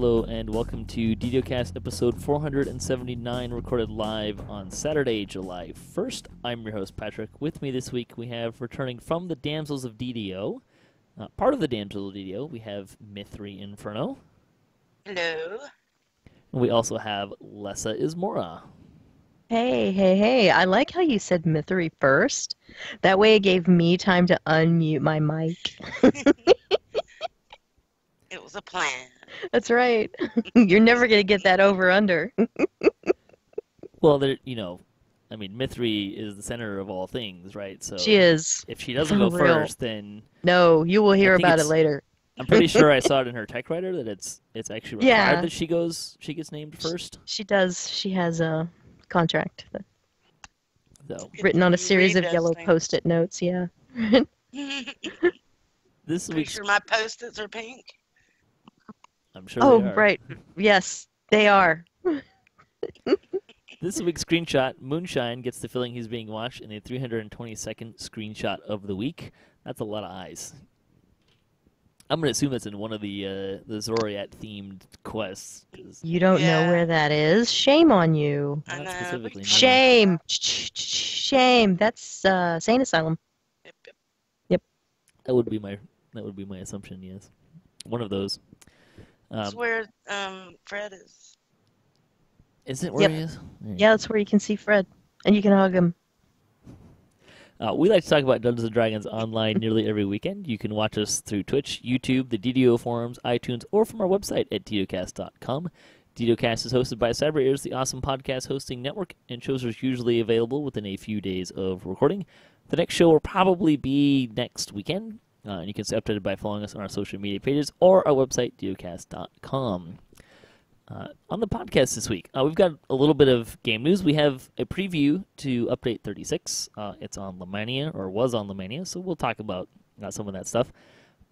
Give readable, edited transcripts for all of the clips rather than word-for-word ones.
Hello and welcome to DDOCast episode 479, recorded live on Saturday, July 1st. I'm your host, Patrick. With me this week, we have, returning from the Damsels of DDO, part of the Damsels of DDO, we have Mythery Inferno. Hello. And we also have Lessah Ismora. Hey. I like how you said Mythery first. That way it gave me time to unmute my mic. It was a plan. That's right. You're never going to get that over under. Well, Mythery is the center of all things, right? So She is. if she doesn't go For real. first, then No, you will hear I think about it it's- later. I'm pretty sure I saw it in her tech writer that it's actually required Yeah. that she gets named first. She does. She has a contract So written on a series of Read yellow those things. Post-it notes, yeah. this Pretty week's sure my post-its are pink. I'm sure Oh, they are. right. Yes, they are. This week's screenshot, Moonshine gets the feeling he's being watched in the 322nd screenshot of the week. That's a lot of eyes. I'm going to assume that's in one of the Zoriat-themed quests. 'Cause You don't know Yeah. where that is? Shame on you. I Not know. specifically, no. Shame. Shame. That's Sane Asylum. that would be my assumption, yes. One of those. That's where Fred is. Is it where Yep. he is? Yeah, that's where you can see Fred. And you can hug him. We like to talk about Dungeons & Dragons online nearly every weekend. You can watch us through Twitch, YouTube, the DDO forums, iTunes, or from our website at DDOcast.com. DDOcast is hosted by Cyber Ears, the awesome podcast hosting network, and shows are usually available within a few days of recording. The next show will probably be next weekend, and you can stay updated by following us on our social media pages or our website, DDOcast.com. On the podcast this week, we've got a little bit of game news. We have a preview to Update 36. It's on Lemania, or was on Lemania, so we'll talk about some of that stuff.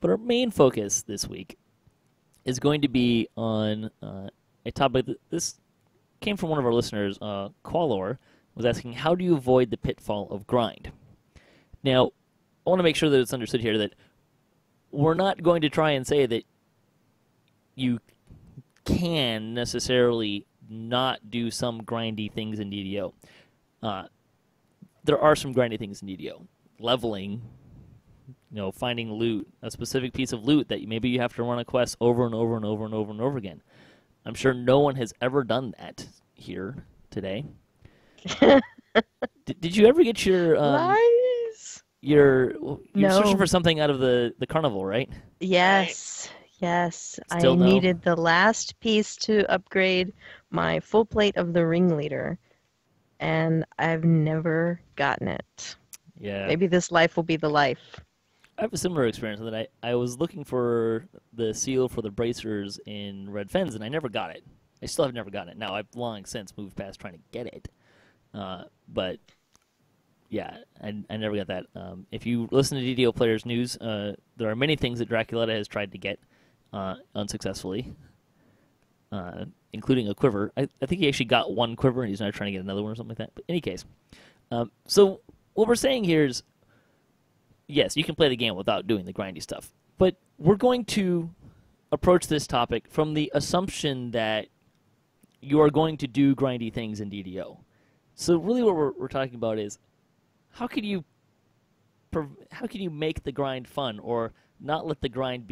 But our main focus this week is going to be on a topic that this came from one of our listeners, Qualor, was asking, how do you avoid the pitfall of grind? Now, I want to make sure that it's understood here that we're not going to try and say that you can necessarily not do some grindy things in DDO. There are some grindy things in DDO. Leveling, finding loot, a specific piece of loot that maybe you have to run a quest over and over and over and over and over again. I'm sure no one has ever done that here today. Did you ever get your Lies. you're No. searching for something out of the carnival, right? Yes. Still I no? needed the last piece to upgrade my full plate of the ringleader. And I've never gotten it. Yeah. Maybe this life will be the life. I have a similar experience in that I was looking for the seal for the bracers in Red Fens, and I never got it. I still have never gotten it. Now, I've long since moved past trying to get it. But, yeah, I never got that. If you listen to DDO Players News, there are many things that Draculetta has tried to get unsuccessfully, including a quiver. I think he actually got one quiver, and he's now trying to get another one or something like that. But in any case, so what we're saying here is, yes, you can play the game without doing the grindy stuff, but we're going to approach this topic from the assumption that you are going to do grindy things in DDO. So really what we're talking about is how can you make the grind fun or not let the grind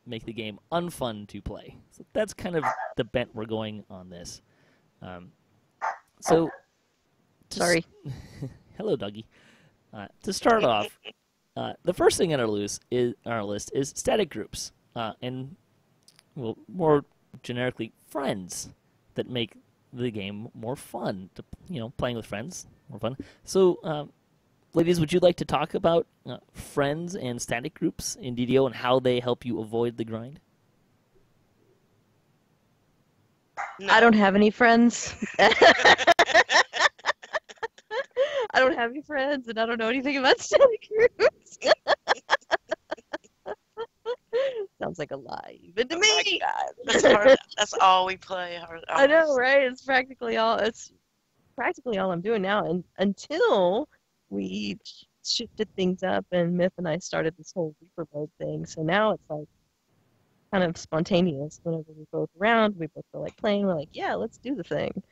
make the game unfun to play. So that's kind of the bent we're going on this. Sorry. Hello, Dougie. To start off, the first thing on our list is static groups, and more generically, friends that make the game more fun. Playing with friends more fun. So, ladies, would you like to talk about friends and static groups in DDO and how they help you avoid the grind? No. I don't have any friends. I don't have any friends, and I don't know anything about static groups. Sounds like a lie, even to Oh my me. God. That's all we play. I know, right? It's practically all I'm doing now, and until we shifted things up and Myth and I started this whole Reaper mode thing. So now it's like kind of spontaneous. Whenever we both around, we both feel like playing. We're like, yeah, let's do the thing.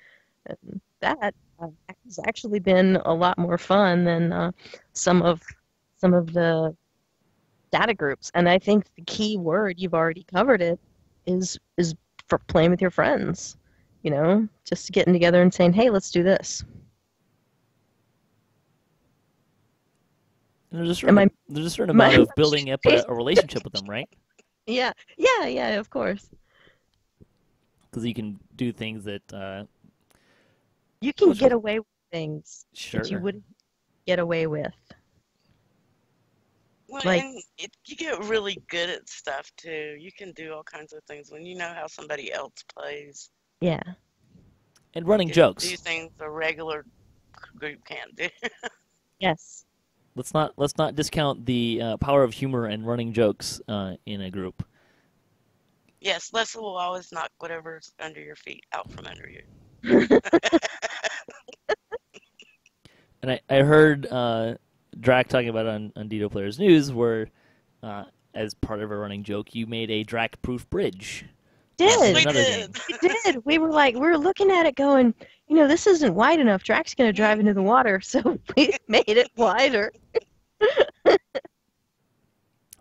And that has actually been a lot more fun than some of the data groups. And I think the key word, you've already covered it, is for playing with your friends. You know, just getting together and saying, hey, let's do this. And there's a certain amount of building up a relationship with them, right? Yeah, of course. Because you can do things that you can get away with things sure. that you wouldn't get away with. Well, and you get really good at stuff too. You can do all kinds of things when you know how somebody else plays. Yeah. And running jokes. Do things a regular group can't do. Yes. Let's not discount the power of humor and running jokes in a group. Yes, Lessah will always knock whatever's under your feet out from under you. And I heard Drac talking about it on DDO Players News, where as part of a running joke, you made a Drac-proof bridge. We did. We were looking at it going, you know, this isn't wide enough. Drac's going to drive into the water, so we made it wider.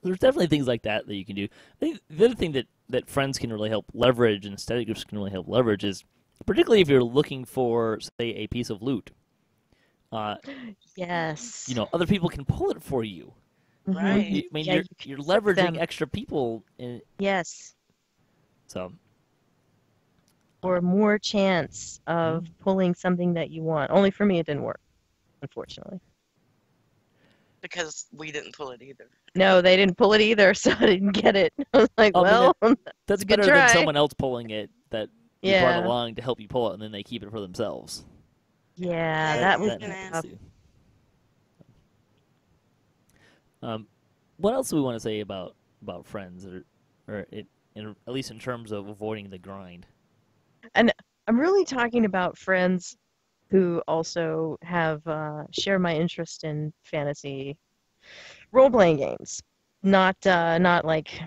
There's definitely things like that you can do. I think the other thing that friends can really help leverage and study groups can really help leverage is, particularly if you're looking for, say, a piece of loot. Yes. You know, other people can pull it for you. Right. I mean, you're leveraging extra people. Yes. So. Or more chance of pulling something that you want. Only for me, it didn't work, unfortunately. Because we didn't pull it either. No, they didn't pull it either, so I didn't get it. I was like, that's better than someone else pulling it that you brought along to help you pull it, and then they keep it for themselves. Yeah, that was what else do we want to say about friends, at least in terms of avoiding the grind? And I'm really talking about friends who also have share my interest in fantasy role-playing games. Not like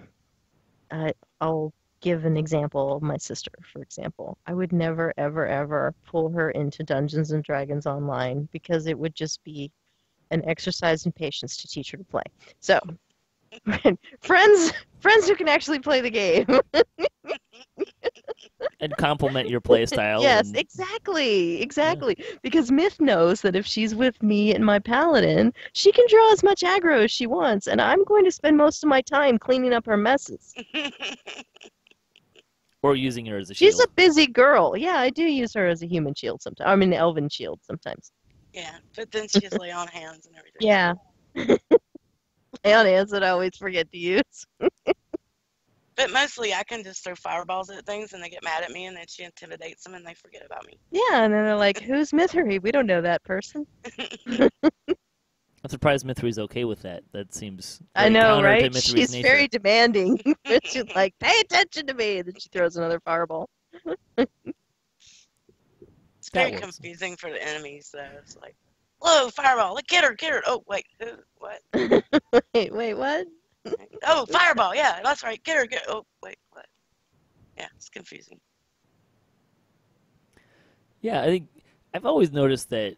I'll give an example of my sister, for example. I would never, ever, ever pull her into Dungeons and Dragons Online because it would just be an exercise in patience to teach her to play. So, friends who can actually play the game. And complement your play style. Yes, exactly. Yeah. Because Myth knows that if she's with me and my paladin, she can draw as much aggro as she wants, and I'm going to spend most of my time cleaning up her messes. Or using her as a shield. She's a busy girl. Yeah, I do use her as a human shield sometimes. I mean, elven shield sometimes. Yeah, but then she has lay on hands and everything. Yeah. Lay on hands that I always forget to use. But mostly I can just throw fireballs at things and they get mad at me and then she intimidates them and they forget about me. Yeah, and then they're like, who's Mythery? We don't know that person. I'm surprised Mythery's okay with that. That seems I know, right? She's nature. Very demanding. She's like, pay attention to me. And then she throws another fireball. It's very confusing for the enemies, though. It's like, whoa, fireball. Look, get her. Oh, wait, who? What? wait, what? Oh, fireball. Yeah, that's right. Get her. Oh, wait, what? Yeah, it's confusing. Yeah, I think I've always noticed that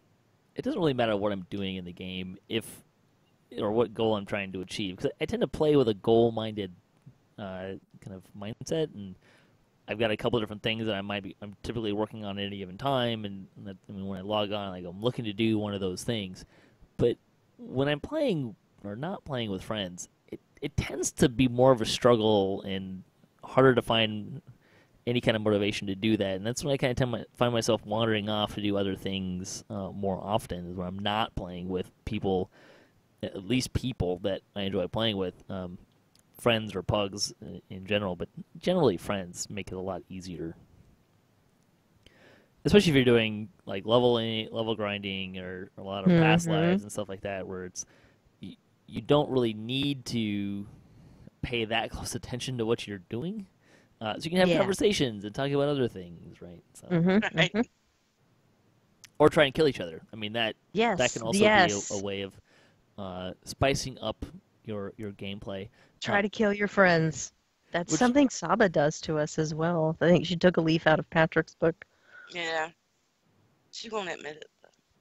it doesn't really matter what I'm doing in the game or what goal I'm trying to achieve. Because I tend to play with a goal-minded kind of mindset, and I've got a couple of different things that I'm typically working on at any given time, and when I log on, I'm looking to do one of those things. But when I'm playing or not playing with friends, it tends to be more of a struggle and harder to find any kind of motivation to do that. And that's when I kind of find myself wandering off to do other things more often, is when I'm not playing with people, at least people that I enjoy playing with, friends or pugs in general, but generally friends make it a lot easier. Especially if you're doing like level grinding or a lot of past lives and stuff like that, where you don't really need to pay that close attention to what you're doing. So you can have conversations and talk about other things, right? So. Right. Or try and kill each other. I mean, that can also be a way of spicing up your gameplay. Try to kill your friends. That's Which- something Saba does to us as well. I think she took a leaf out of Patrick's book. Yeah. She won't admit it,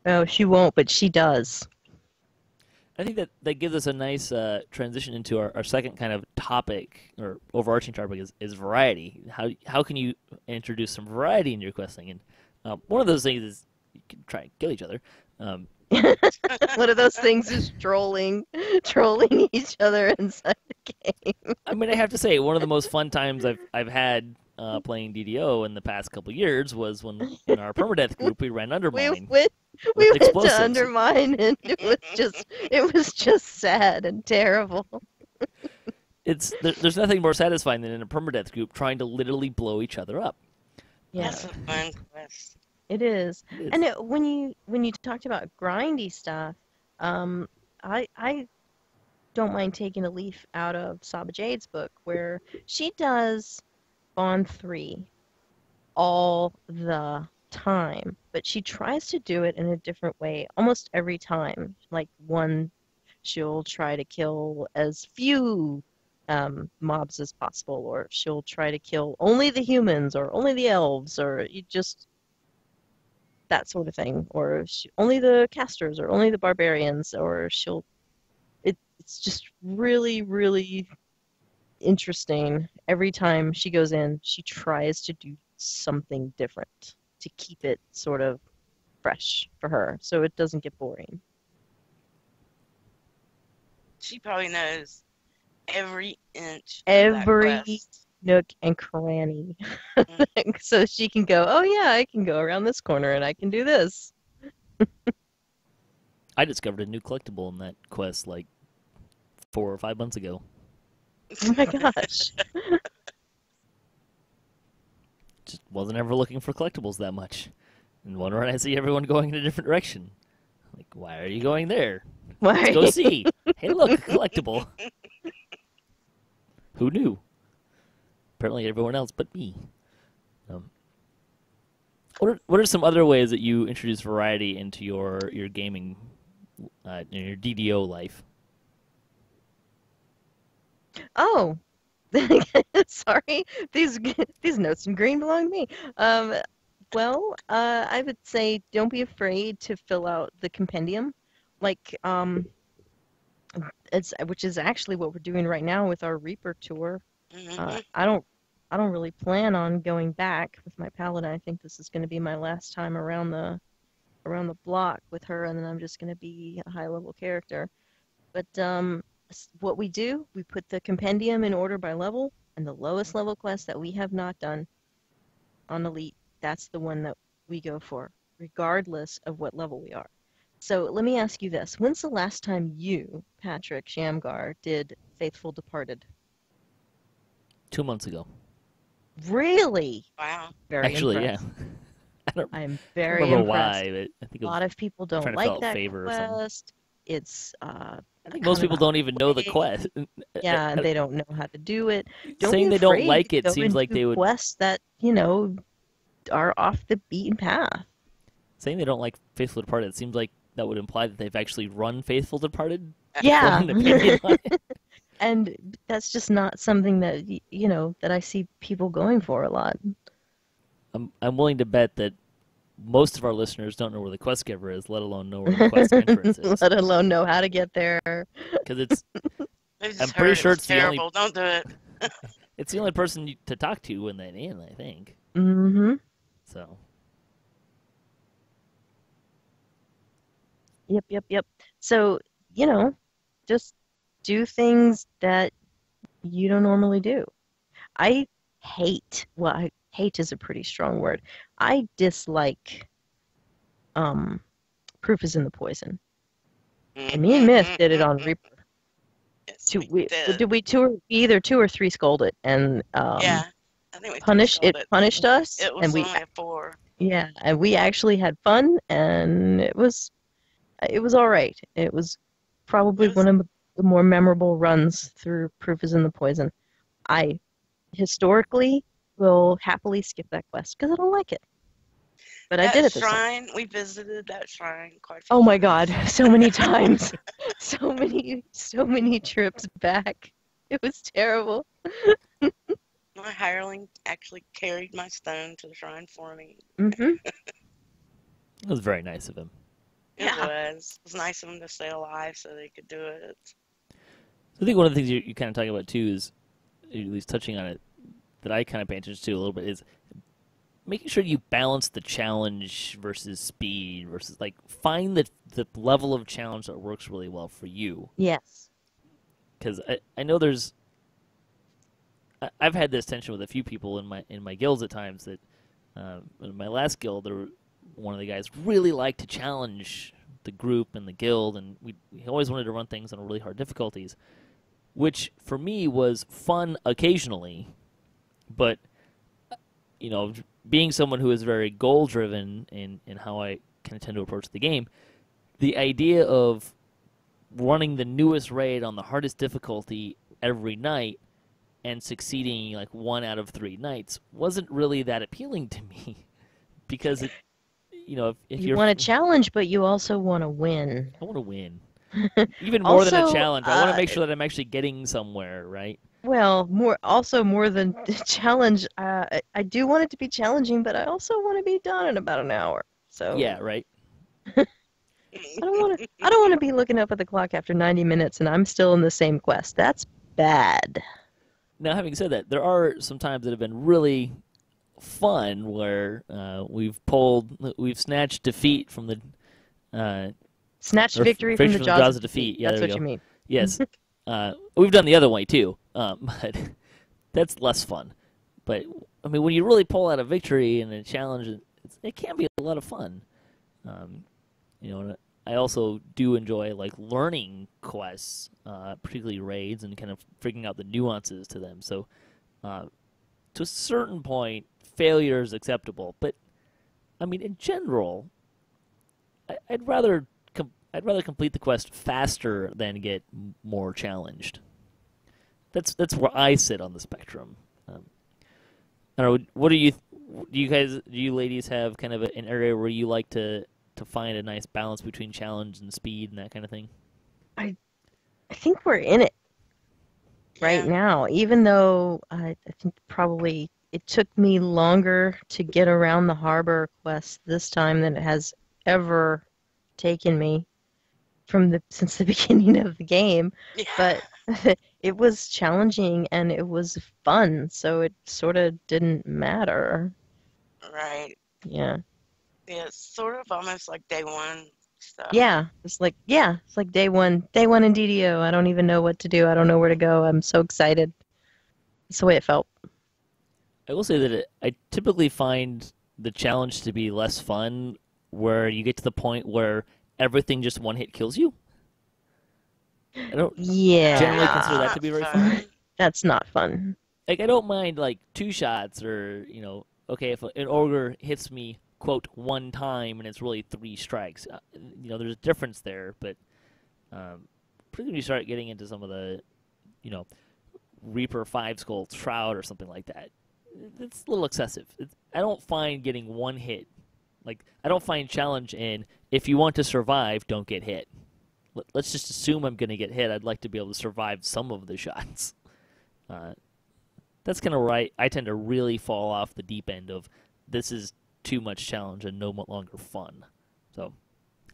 though. Oh, she won't, but she does. I think that gives us a nice transition into our second kind of topic or overarching topic is variety. How can you introduce some variety in your questing? And one of those things is you can try and kill each other. One of those things is trolling each other inside the game. I mean, I have to say, one of the most fun times I've had playing DDO in the past couple of years was when in our permadeath group we ran Undermine. We went explosives. to Undermine, and it was just sad and terrible. There's nothing more satisfying than in a permadeath group trying to literally blow each other up. Yeah, That's a fun quest. it is. It is. And when you talked about grindy stuff, I don't mind taking a leaf out of Saba Jade's book where she does Bond 3 all the time, but she tries to do it in a different way almost every time. Like she'll try to kill as few mobs as possible, or she'll try to kill only the humans or only the elves, or that sort of thing, or only the casters or only the barbarians, or it's just really, really interesting. Every time she goes in, she tries to do something different to keep it sort of fresh for her so it doesn't get boring. She probably knows every inch of that Every quest. nook and cranny. Mm. So she can go, oh yeah, I can go around this corner and I can do this. I discovered a new collectible in that quest like 4 or 5 months ago. Oh my gosh. Just wasn't ever looking for collectibles that much. And one run I see everyone going in a different direction. Like, why are you going there? Why Let's are go you- see. Hey, look, a collectible. Who knew? Apparently everyone else but me. What are some other ways that you introduce variety into your gaming, in your DDO life? Oh, sorry. These notes in green belong to me. Well, I would say don't be afraid to fill out the compendium, like which is actually what we're doing right now with our Reaper tour. Mhm. I don't really plan on going back with my Paladin. I think this is going to be my last time around the block with her, and then I'm just going to be a high level character. But what we do, we put the compendium in order by level, and the lowest level quest that we have not done on Elite, that's the one that we go for, regardless of what level we are. So let me ask you this. When's the last time you, Patrick Shamgar, did Faithful Departed? 2 months ago. Really? Wow. Very Actually, impressed. yeah. I'm I very don't remember impressed. why, but I think A lot of people don't trying to like fill out that favor or something. quest. It's I think kind most of people don't even know the vague. quest. Yeah, and they don't know how to do it. Don't Saying be they don't afraid like to it go seems like into they would. quests that, are off the beaten path. Saying they don't like Faithful Departed, it seems like that would imply that they've actually run Faithful Departed. Yeah. An opinion on it. And that's just not something that, that I see people going for a lot. I'm willing to bet that most of our listeners don't know where the quest giver is, let alone know where the quest entrance is. Let alone know how to get there. Because it's They just I'm pretty heard it sure was it's the only- terrible. Don't do it. the only person to talk to when they're in, I think. Mm-hmm. So Yep. So, just do things that you don't normally do. Hate is a pretty strong word. I dislike Proof is in the Poison. And me and Myth did it on Reaper. Yes, we We either 2 or 3 scolded and yeah. I think we punished called it. punished us, It was and we only a 4. and we actually had fun, and it was all right. It was probably Yes. one of the more memorable runs through Proof is in the Poison. I historically will happily skip that quest because I don't like it. But I did it this time. Shrine, we visited that shrine quite a few Oh my times. God, so many times. so many trips back. It was terrible. My hireling actually carried my stone to the shrine for me. Mm-hmm. It was very nice of him. It Yeah. was. It was nice of them to stay alive so they could do it. So I think one of the things you kind of talk about too is, at least touching on it, that I kind of pay attention to a little bit is making sure you balance the challenge versus speed versus like find the level of challenge that works really well for you. Yes. Because I know I've had this tension with a few people in my guilds at times that in my last guild one of the guys really liked to challenge the group and the guild, and we always wanted to run things on really hard difficulties, which for me was fun occasionally, but being someone who is very goal driven in how I kind of tend to approach the game, the idea of running the newest raid on the hardest difficulty every night and succeeding like 1 out of 3 nights wasn't really that appealing to me because if you want to challenge, but you also want to win. I want to win. Even more than a challenge. I want to make sure that I'm actually getting somewhere, right? Well, more than challenge. I do want it to be challenging, but I also want to be done in about an hour. So yeah, right. I don't want to be looking up at the clock after 90 minutes and I'm still in the same quest. That's bad. Now, having said that, there are some times that have been really fun where we've snatched defeat from the snatched victory from the jaws of defeat. Yeah, that's there what we go. you mean. Yes, we've done the other way too, but that's less fun. But I mean, when you really pull out a victory and a challenge, it can be a lot of fun. And I also do enjoy like learning quests, particularly raids, and kind of figuring out the nuances to them. So, to a certain point, failure is acceptable. But I mean, in general, I'd rather complete the quest faster than get more challenged. That's where I sit on the spectrum. I don't know. What do you ladies have kind of an area where you like to find a nice balance between challenge and speed and that kind of thing? I think we're in it right now, even though I think probably it took me longer to get around the harbor quest this time than it has ever taken me since the beginning of the game. Yeah. But it was challenging and it was fun, so it sort of didn't matter. Right. Yeah. Yeah, it's sort of almost like day one stuff. Yeah, it's like day one in DDO. I don't even know what to do. I don't know where to go. I'm so excited. That's the way it felt. I will say that I typically find the challenge to be less fun where you get to the point where everything just one hit kills you. I don't generally consider that to be very fun. That's not fun. Like, I don't mind like 2 shots or, okay, if an ogre hits me, quote, 1 time and it's really 3 strikes. There's a difference there, but particularly when you start getting into some of the, Reaper 5 Skull Shroud or something like that, it's a little excessive. I don't find getting 1 hit. Like, I don't find challenge in, if you want to survive, don't get hit. Let's just assume I'm going to get hit. I'd like to be able to survive some of the shots. That's kind of where I tend to really fall off the deep end of, this is too much challenge and no longer fun. So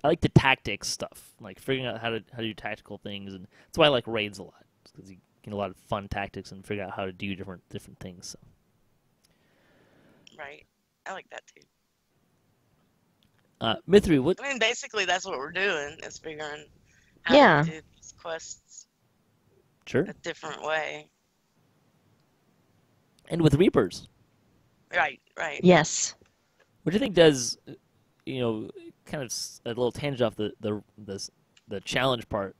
I like the tactics stuff, like figuring out how to do tactical things, and that's why I like raids a lot, because you get a lot of fun tactics and figure out how to do different things. So. Right, I like that too. Mythery, what? I mean, basically that's what we're doing, is figuring how to do these quests a different way. And with Reapers. Right. Yes. What do you think does, kind of a little tangent off the challenge part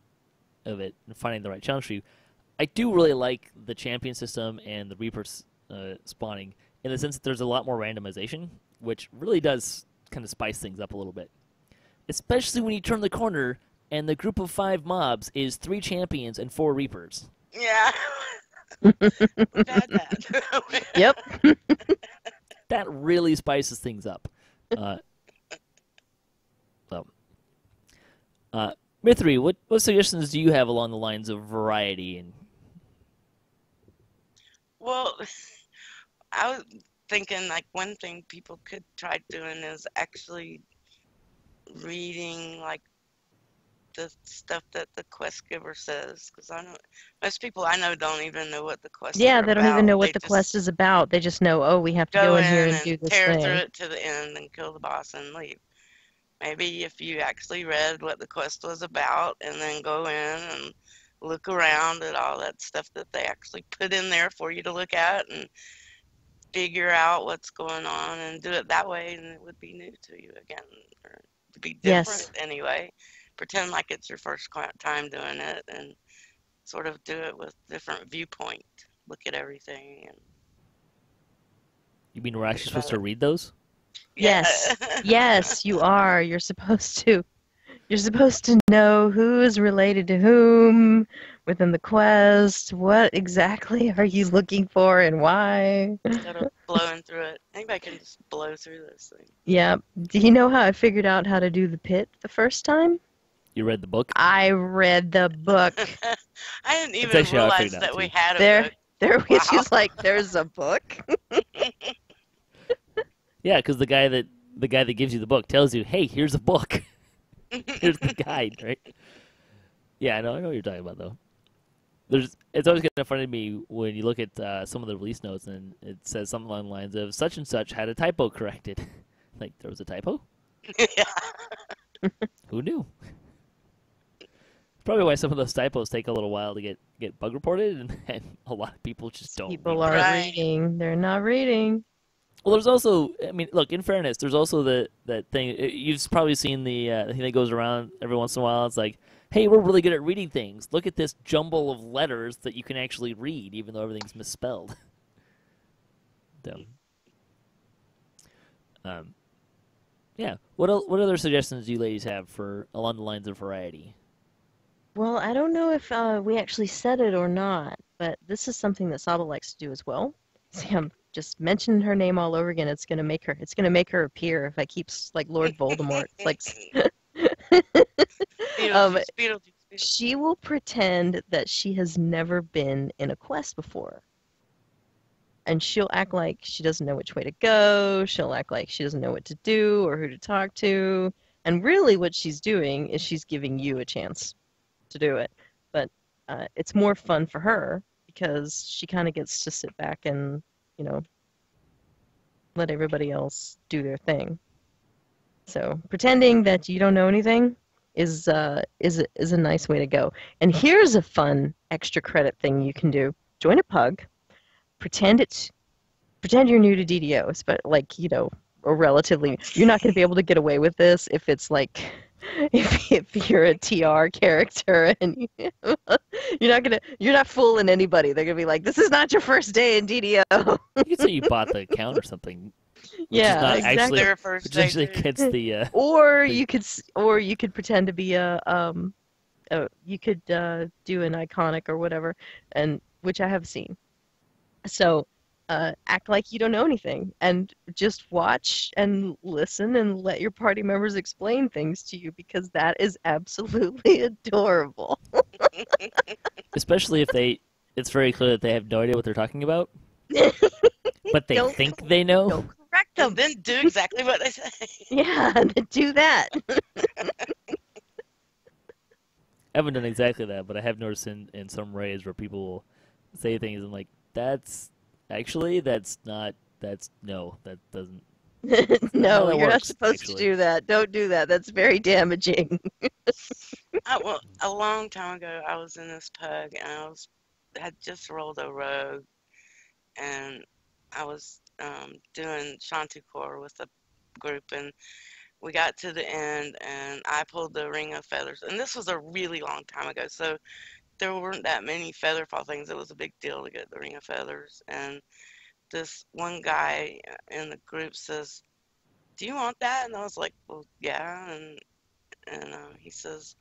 of it and finding the right challenge for you? I do really like the champion system and the Reaper spawning in the sense that there's a lot more randomization, which really does kind of spice things up a little bit. Especially when you turn the corner and the group of 5 mobs is 3 champions and 4 Reapers. Yeah. We've had that. Yep. That really spices things up. Mythery, what suggestions do you have along the lines of variety? Well, I was thinking like one thing people could try doing is actually reading like the stuff that the quest giver says, because I know most people I know don't even know what the quests Yeah, are they don't even know about. what They the just quest is about. They just know, oh, we have to go go in here in and and do this tear through thing. it to the end and kill the boss and leave. Maybe if you actually read what the quest was about and then go in and look around at all that stuff that they actually put in there for you to look at and figure out what's going on and do it that way, and it would be new to you again, or to be different Yes. anyway. Pretend like it's your first time doing it and sort of do it with different viewpoint. Look at everything and You mean we're think actually supposed about to it. read those? Yeah. Yes. Yes, you are. You're supposed to. You're supposed to know who is related to whom within the quest. What exactly are you looking for and why? Instead of blowing through it. Anybody can just blow through this thing. Yeah. Do you know how I figured out how to do the pit the first time? You read the book? I read the book. I didn't That's even actually how I figured realize it out that we too. had a There, book. there. Wow. She's like, there's a book. Yeah, because the guy that gives you the book tells you, "Hey, here's a book. Here's the guide." Right? Yeah, I know what you're talking about though. It's always kind of funny to me when you look at some of the release notes and it says something along the lines of such and such had a typo corrected. Like there was a typo? Yeah. Who knew? Probably why some of those typos take a little while to get bug reported, and a lot of people just don't People read. aren't Right. reading. They're not reading. Well, there's also, I mean, look, in fairness, there's also that thing. You've probably seen the thing that goes around every once in a while. It's like, hey, we're really good at reading things. Look at this jumble of letters that you can actually read, even though everything's misspelled. So, yeah. What other suggestions do you ladies have for along the lines of variety? Well, I don't know if we actually said it or not, but this is something that Saba likes to do as well. See, I'm just mentioning her name all over again. It's gonna make her appear if I keep like Lord Voldemort. It's like Beetlejuice, Beetlejuice, Beetlejuice. she will pretend that she has never been in a quest before. And she'll act like she doesn't know which way to go. She'll act like she doesn't know what to do or who to talk to. And really what she's doing is she's giving you a chance to do it. But it's more fun for her because she kind of gets to sit back and, you know, let everybody else do their thing. So pretending that you don't know anything is a nice way to go. And here's a fun extra credit thing you can do. Join a pug. Pretend you're new to DDO, but like, you know, or relatively, you're not going to be able to get away with this if it's like if you're a TR character and you're not fooling anybody. They're going to be like, this is not your first day in DDO. You could say you bought the account or something. Yeah, not exactly. actually, Their first which day actually too. gets the Or the- you could pretend to be you could do an iconic or whatever, and which I have seen. So act like you don't know anything and just watch and listen and let your party members explain things to you because that is absolutely adorable. especially if it's very clear that they have no idea what they're talking about, but they Don't- think they know. Don't correct them. And then do exactly what they say. Yeah, do that. I haven't done exactly that, but I have noticed in some raids where people will say things and like, that's not, no, that doesn't. No, that you're not works, supposed actually. to do that. Don't do that. That's very damaging. Well, a long time ago, I was in this pug and had just rolled a rogue, and I was doing Chanticleer with a group, and we got to the end, and I pulled the ring of feathers, and this was a really long time ago, so there weren't that many featherfall things. It was a big deal to get the ring of feathers, and this one guy in the group says, "Do you want that?" And I was like, "Well, yeah," and he says,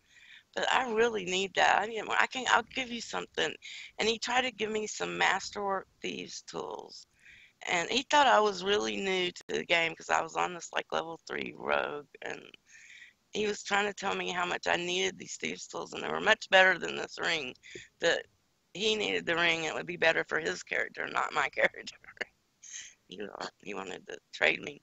"But I really need that. I need more. I'll give you something." And he tried to give me some masterwork thieves tools. And he thought I was really new to the game because I was on this like level 3 rogue. And he was trying to tell me how much I needed these thieves tools, and they were much better than this ring. That he needed the ring, and it would be better for his character, not my character. He wanted to trade me.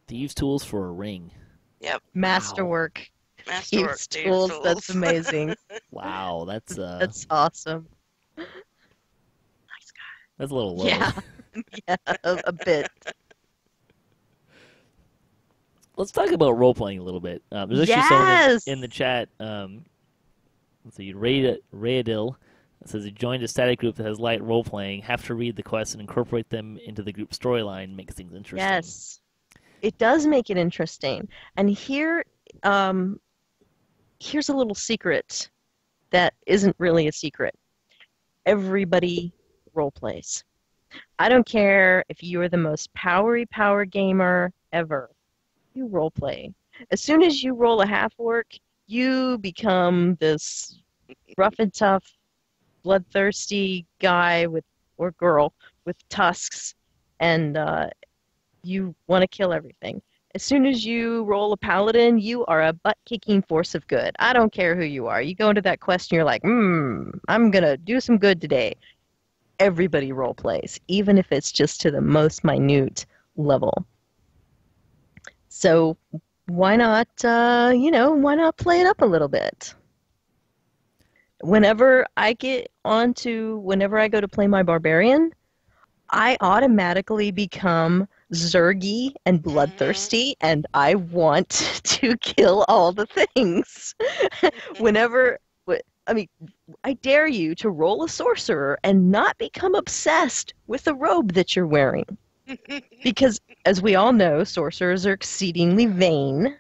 Thieves' tools for a ring. Yep. Masterwork. Masterwork. Thieves' tools. That's amazing. Wow, that's That's awesome. Nice guy. that's a little low. Yeah. Yeah, a bit. Let's talk about role playing a little bit. There's actually someone Yes! in the chat. Let's see, Rayadil says he joined a static group that has light role playing. Have to read the quests and incorporate them into the group storyline. Makes things interesting. Yes. It does make it interesting. And here's a little secret that isn't really a secret. Everybody role plays. I don't care if you are the most power gamer ever. You role play. As soon as you roll a half orc, you become this rough and tough, bloodthirsty guy or girl with tusks, and you want to kill everything. As soon as you roll a paladin, you are a butt-kicking force of good. I don't care who you are. You go into that quest and you're like, I'm going to do some good today. Everybody role plays, even if it's just to the most minute level. So why not, why not play it up a little bit? Whenever I go to play my barbarian, I automatically become zergy and bloodthirsty, and I want to kill all the things. I dare you to roll a sorcerer and not become obsessed with the robe that you're wearing. Because, as we all know, sorcerers are exceedingly vain.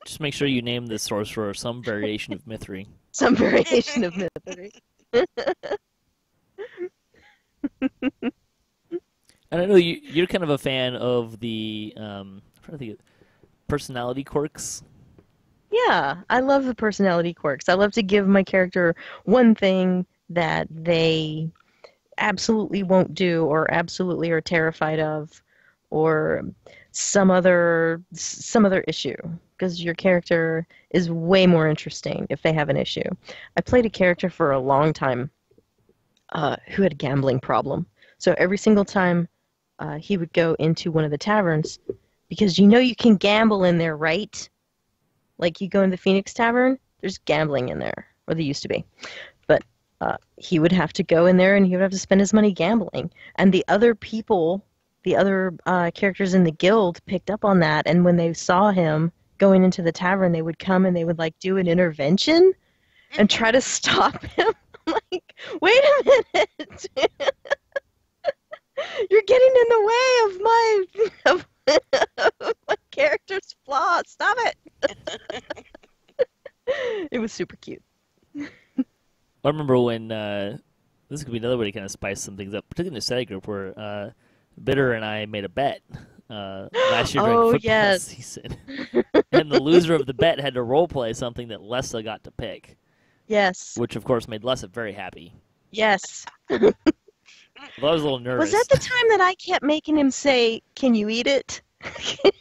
Just make sure you name this sorcerer some variation of Mythery. Some variation of Mythery. And I know you're kind of a fan of the I'm trying to think of personality quirks. Yeah, I love the personality quirks. I love to give my character one thing that they absolutely won't do or absolutely are terrified of, or some other issue, because your character is way more interesting if they have an issue. I played a character for a long time who had a gambling problem. So every single time he would go into one of the taverns, because you can gamble in there, right? Like you go in the Phoenix Tavern, there's gambling in there, or there used to be. But he would have to go in there and he would have to spend his money gambling. And the other characters in the guild picked up on that, and when they saw him going into the tavern, they would come and they would do an intervention and try to stop him. I'm like, wait a minute. You're getting in the way of my character's flaws. Stop it. It was super cute. I remember when this could be another way to kind of spice some things up, particularly in the study group, where Bitter and I made a bet last year during football season, and the loser of the bet had to roleplay something that Lessah got to pick. Yes. Which of course made Lessah very happy. Yes. Well, I was a little nervous. Was that the time that I kept making him say, "Can you eat it?"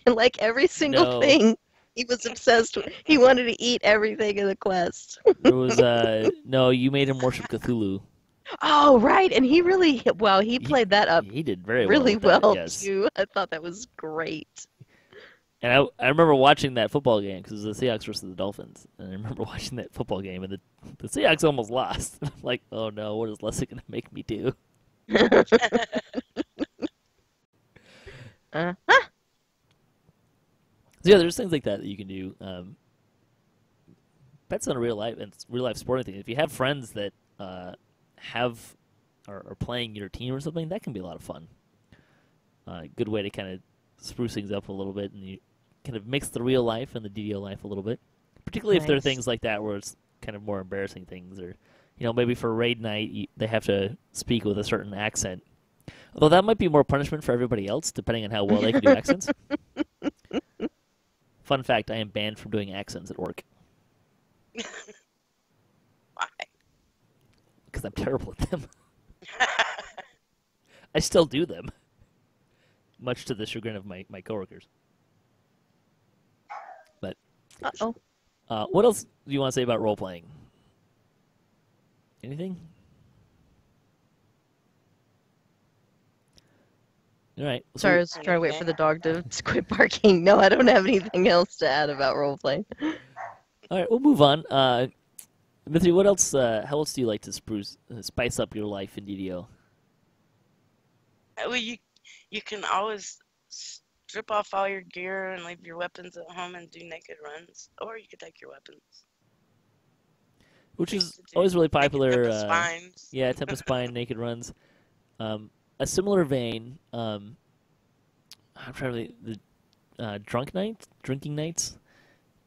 Like every single thing. He was obsessed with. He wanted to eat everything in the quest. There was no. You made him worship Cthulhu. Oh right, and he played that up. He did very really well yes. too. I thought that was great. And I remember watching that football game because it was the Seahawks versus the Dolphins, and I remember watching that football game, and the Seahawks almost lost. I'm like, oh no, what is Lessah gonna make me do? So yeah, there's things like that you can do. Bets on real life and real life sporting things. If you have friends that are playing your team or something, that can be a lot of fun. Good way to kind of spruce things up a little bit, and you kind of mix the real life and the DDO life a little bit. Particularly if there are things like that where it's kind of more embarrassing things, or maybe for raid night they have to speak with a certain accent. Although that might be more punishment for everybody else, depending on how well they can do accents. Fun fact, I am banned from doing accents at work. Why? Because I'm terrible at them. I still do them, much to the chagrin of my coworkers. But what else do you want to say about role-playing? Anything? All right. Sorry, I was trying to wait for the dog to quit barking. No, I don't have anything else to add about role-playing. All right, we'll move on. Mythery, what else? How else do you like to spice up your life in DDO? Well, you can always strip off all your gear and leave your weapons at home and do naked runs, or you could take your weapons. Which is always really popular. Tempest Spines. Yeah, Tempest Spine, naked runs. A similar vein. I'm trying to think, the drinking nights.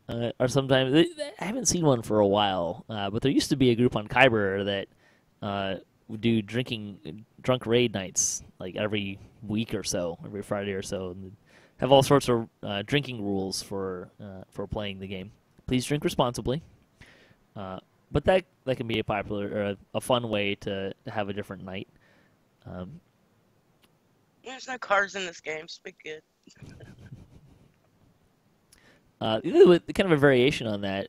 Are sometimes I haven't seen one for a while, but there used to be a group on Kyber that would do drunk raid nights like every week or so, every Friday or so, and have all sorts of drinking rules for playing the game. Please drink responsibly. But that can be a popular or a fun way to have a different night. There's no cards in this game, so be good. Kind of a variation on that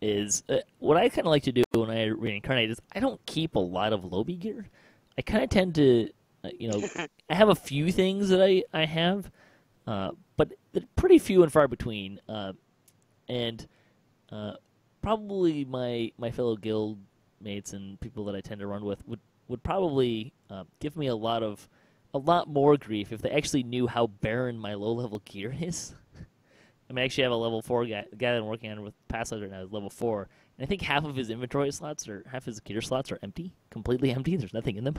is what I kind of like to do when I reincarnate is I don't keep a lot of lobby gear. I kind of tend to, I have a few things that I have, but they're pretty few and far between. And probably my fellow guild mates and people that I tend to run with would probably give me a lot more grief if they actually knew how barren my low-level gear is. I mean, I actually have a level 4 guy that I'm working on with Pass right now is level 4, and I think half of his inventory slots or half his gear slots are empty, completely empty. There's nothing in them.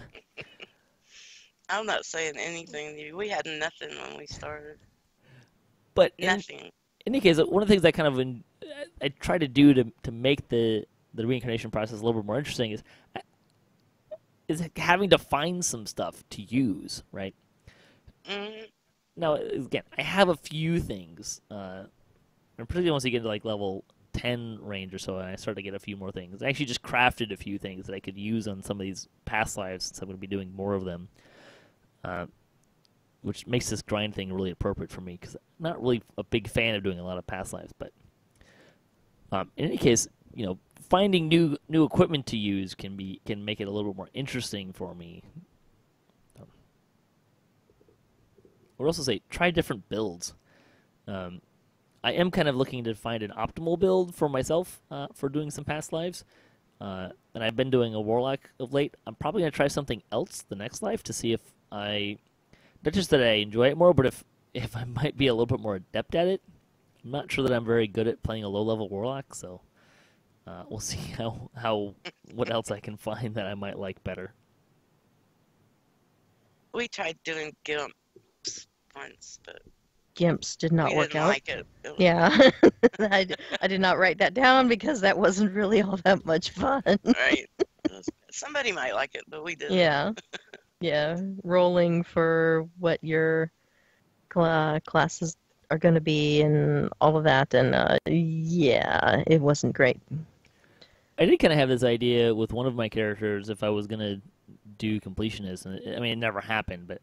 I'm not saying anything to you. We had nothing when we started. But nothing. In any case, one of the things I try to do to make the reincarnation process a little bit more interesting is having to find some stuff to use, right? Mm-hmm. Now, again, I have a few things, and particularly once you get into like level 10 range or so, and I start to get a few more things. I actually just crafted a few things that I could use on some of these past lives, since I'm going to be doing more of them, which makes this grind thing really appropriate for me, because I'm not really a big fan of doing a lot of past lives. But in any case, finding new equipment to use can make it a little bit more interesting for me. I would also say try different builds. I am kind of looking to find an optimal build for myself for doing some past lives. And I've been doing a Warlock of late. I'm probably going to try something else the next life to see if not just that I enjoy it more, but if I might be a little bit more adept at it. I'm not sure that I'm very good at playing a low-level Warlock, so we'll see what else I can find that I might like better. We tried doing Gimps once, but Gimps did not work out. Like it. Yeah, I did not write that down because that wasn't really all that much fun. Right. Somebody might like it, but we didn't. Yeah. Yeah. Rolling for what your classes are going to be and all of that. And yeah, it wasn't great. I did kind of have this idea with one of my characters if I was going to do completionist. I mean, it never happened, but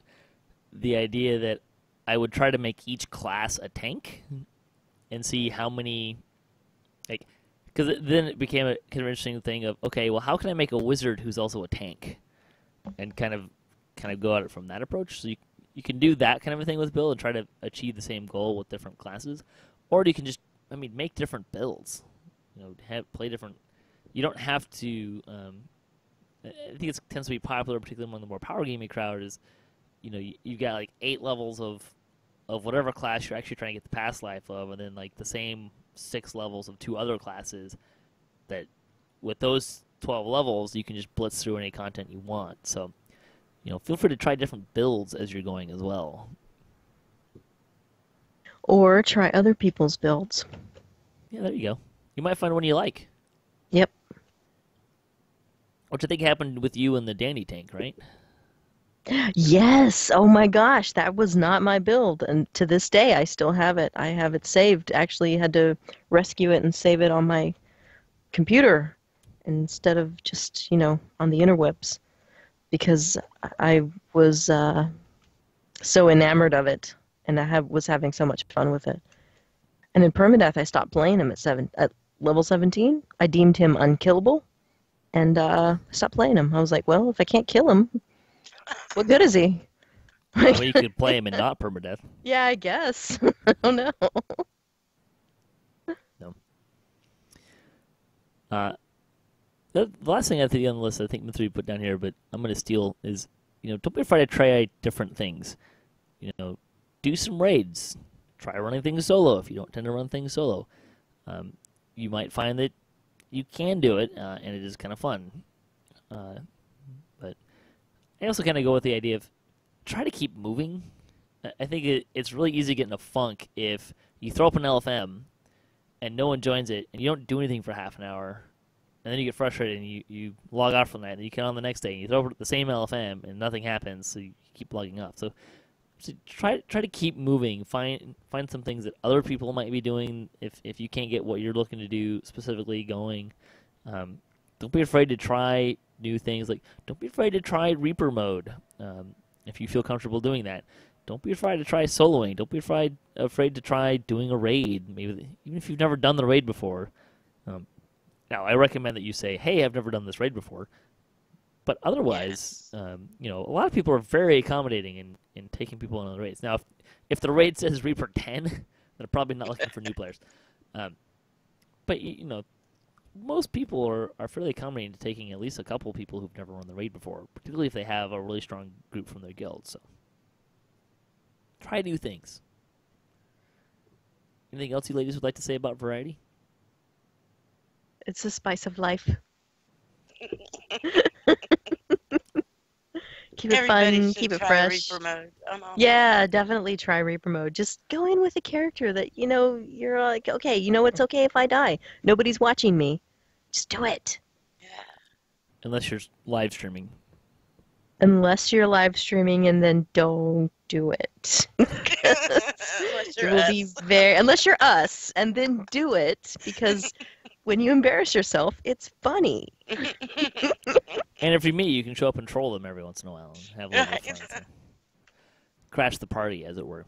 the idea that I would try to make each class a tank and see how many, because then it became a kind of interesting thing of, okay, well, how can I make a wizard who's also a tank, and kind of go at it from that approach. So you can do that kind of a thing with build and try to achieve the same goal with different classes, or you can just, make different builds. Play different. You don't have to. I think it tends to be popular, particularly among the more power gaming crowd. Is you've got like 8 levels of whatever class you're actually trying to get the past life of, and then like the same 6 levels of 2 other classes. That with those 12 levels, you can just blitz through any content you want. So, feel free to try different builds as you're going as well. Or try other people's builds. Yeah, there you go. You might find one you like. Yep. Which I think happened with you and the Dandy tank, right? Yes. Oh my gosh, that was not my build, and to this day I still have it. I have it saved. Actually, had to rescue it and save it on my computer instead of just on the interwebs, because I was so enamored of it, and I was having so much fun with it. And in permadeath, I stopped playing him at level 17. I deemed him unkillable, and stopped playing him. I was like, well, if I can't kill him, what good is he? I mean, you could play him in not permadeath. Yeah, I guess. I don't know. No. The last thing I think on the list, I think Mythery put down here, but I'm going to steal is, don't be afraid to try different things. Do some raids. Try running things solo if you don't tend to run things solo. You might find that you can do it, and it is kind of fun. But I also kind of go with the idea of try to keep moving. I think it's really easy to get in a funk if you throw up an LFM and no one joins it, and you don't do anything for half an hour, and then you get frustrated and you log off from that, and you get on the next day, and you throw up the same LFM, and nothing happens, so you keep logging off. So try to keep moving. Find some things that other people might be doing if you can't get what you're looking to do specifically going. Don't be afraid to try new things. Like, don't be afraid to try Reaper mode if you feel comfortable doing that. Don't be afraid to try soloing. Don't be afraid to try doing a raid, maybe even if you've never done the raid before. Now, I recommend that you say, "Hey, I've never done this raid before." But otherwise, Yes. a lot of people are very accommodating in taking people on the raids. Now, if the raid says Reaper 10, they're probably not looking for new players. But most people are fairly accommodating to taking at least a couple people who've never run the raid before, particularly if they have a really strong group from their guild. So try new things. Anything else you ladies would like to say about variety? It's the spice of life. Keep it Everybody fun, should keep it try fresh. Reaper mode. I'm all Yeah, definitely try Reaper mode. Just go in with a character that, you're like, okay, it's okay if I die. Nobody's watching me. Just do it. Yeah. Unless you're live streaming. Unless you're live streaming, and then don't do it. Unless It you're will be us. unless you're us, and then do it, because when you embarrass yourself, it's funny. And if you're me, you can show up and troll them every once in a while and have a little bit of fun. So. Crash the party, as it were.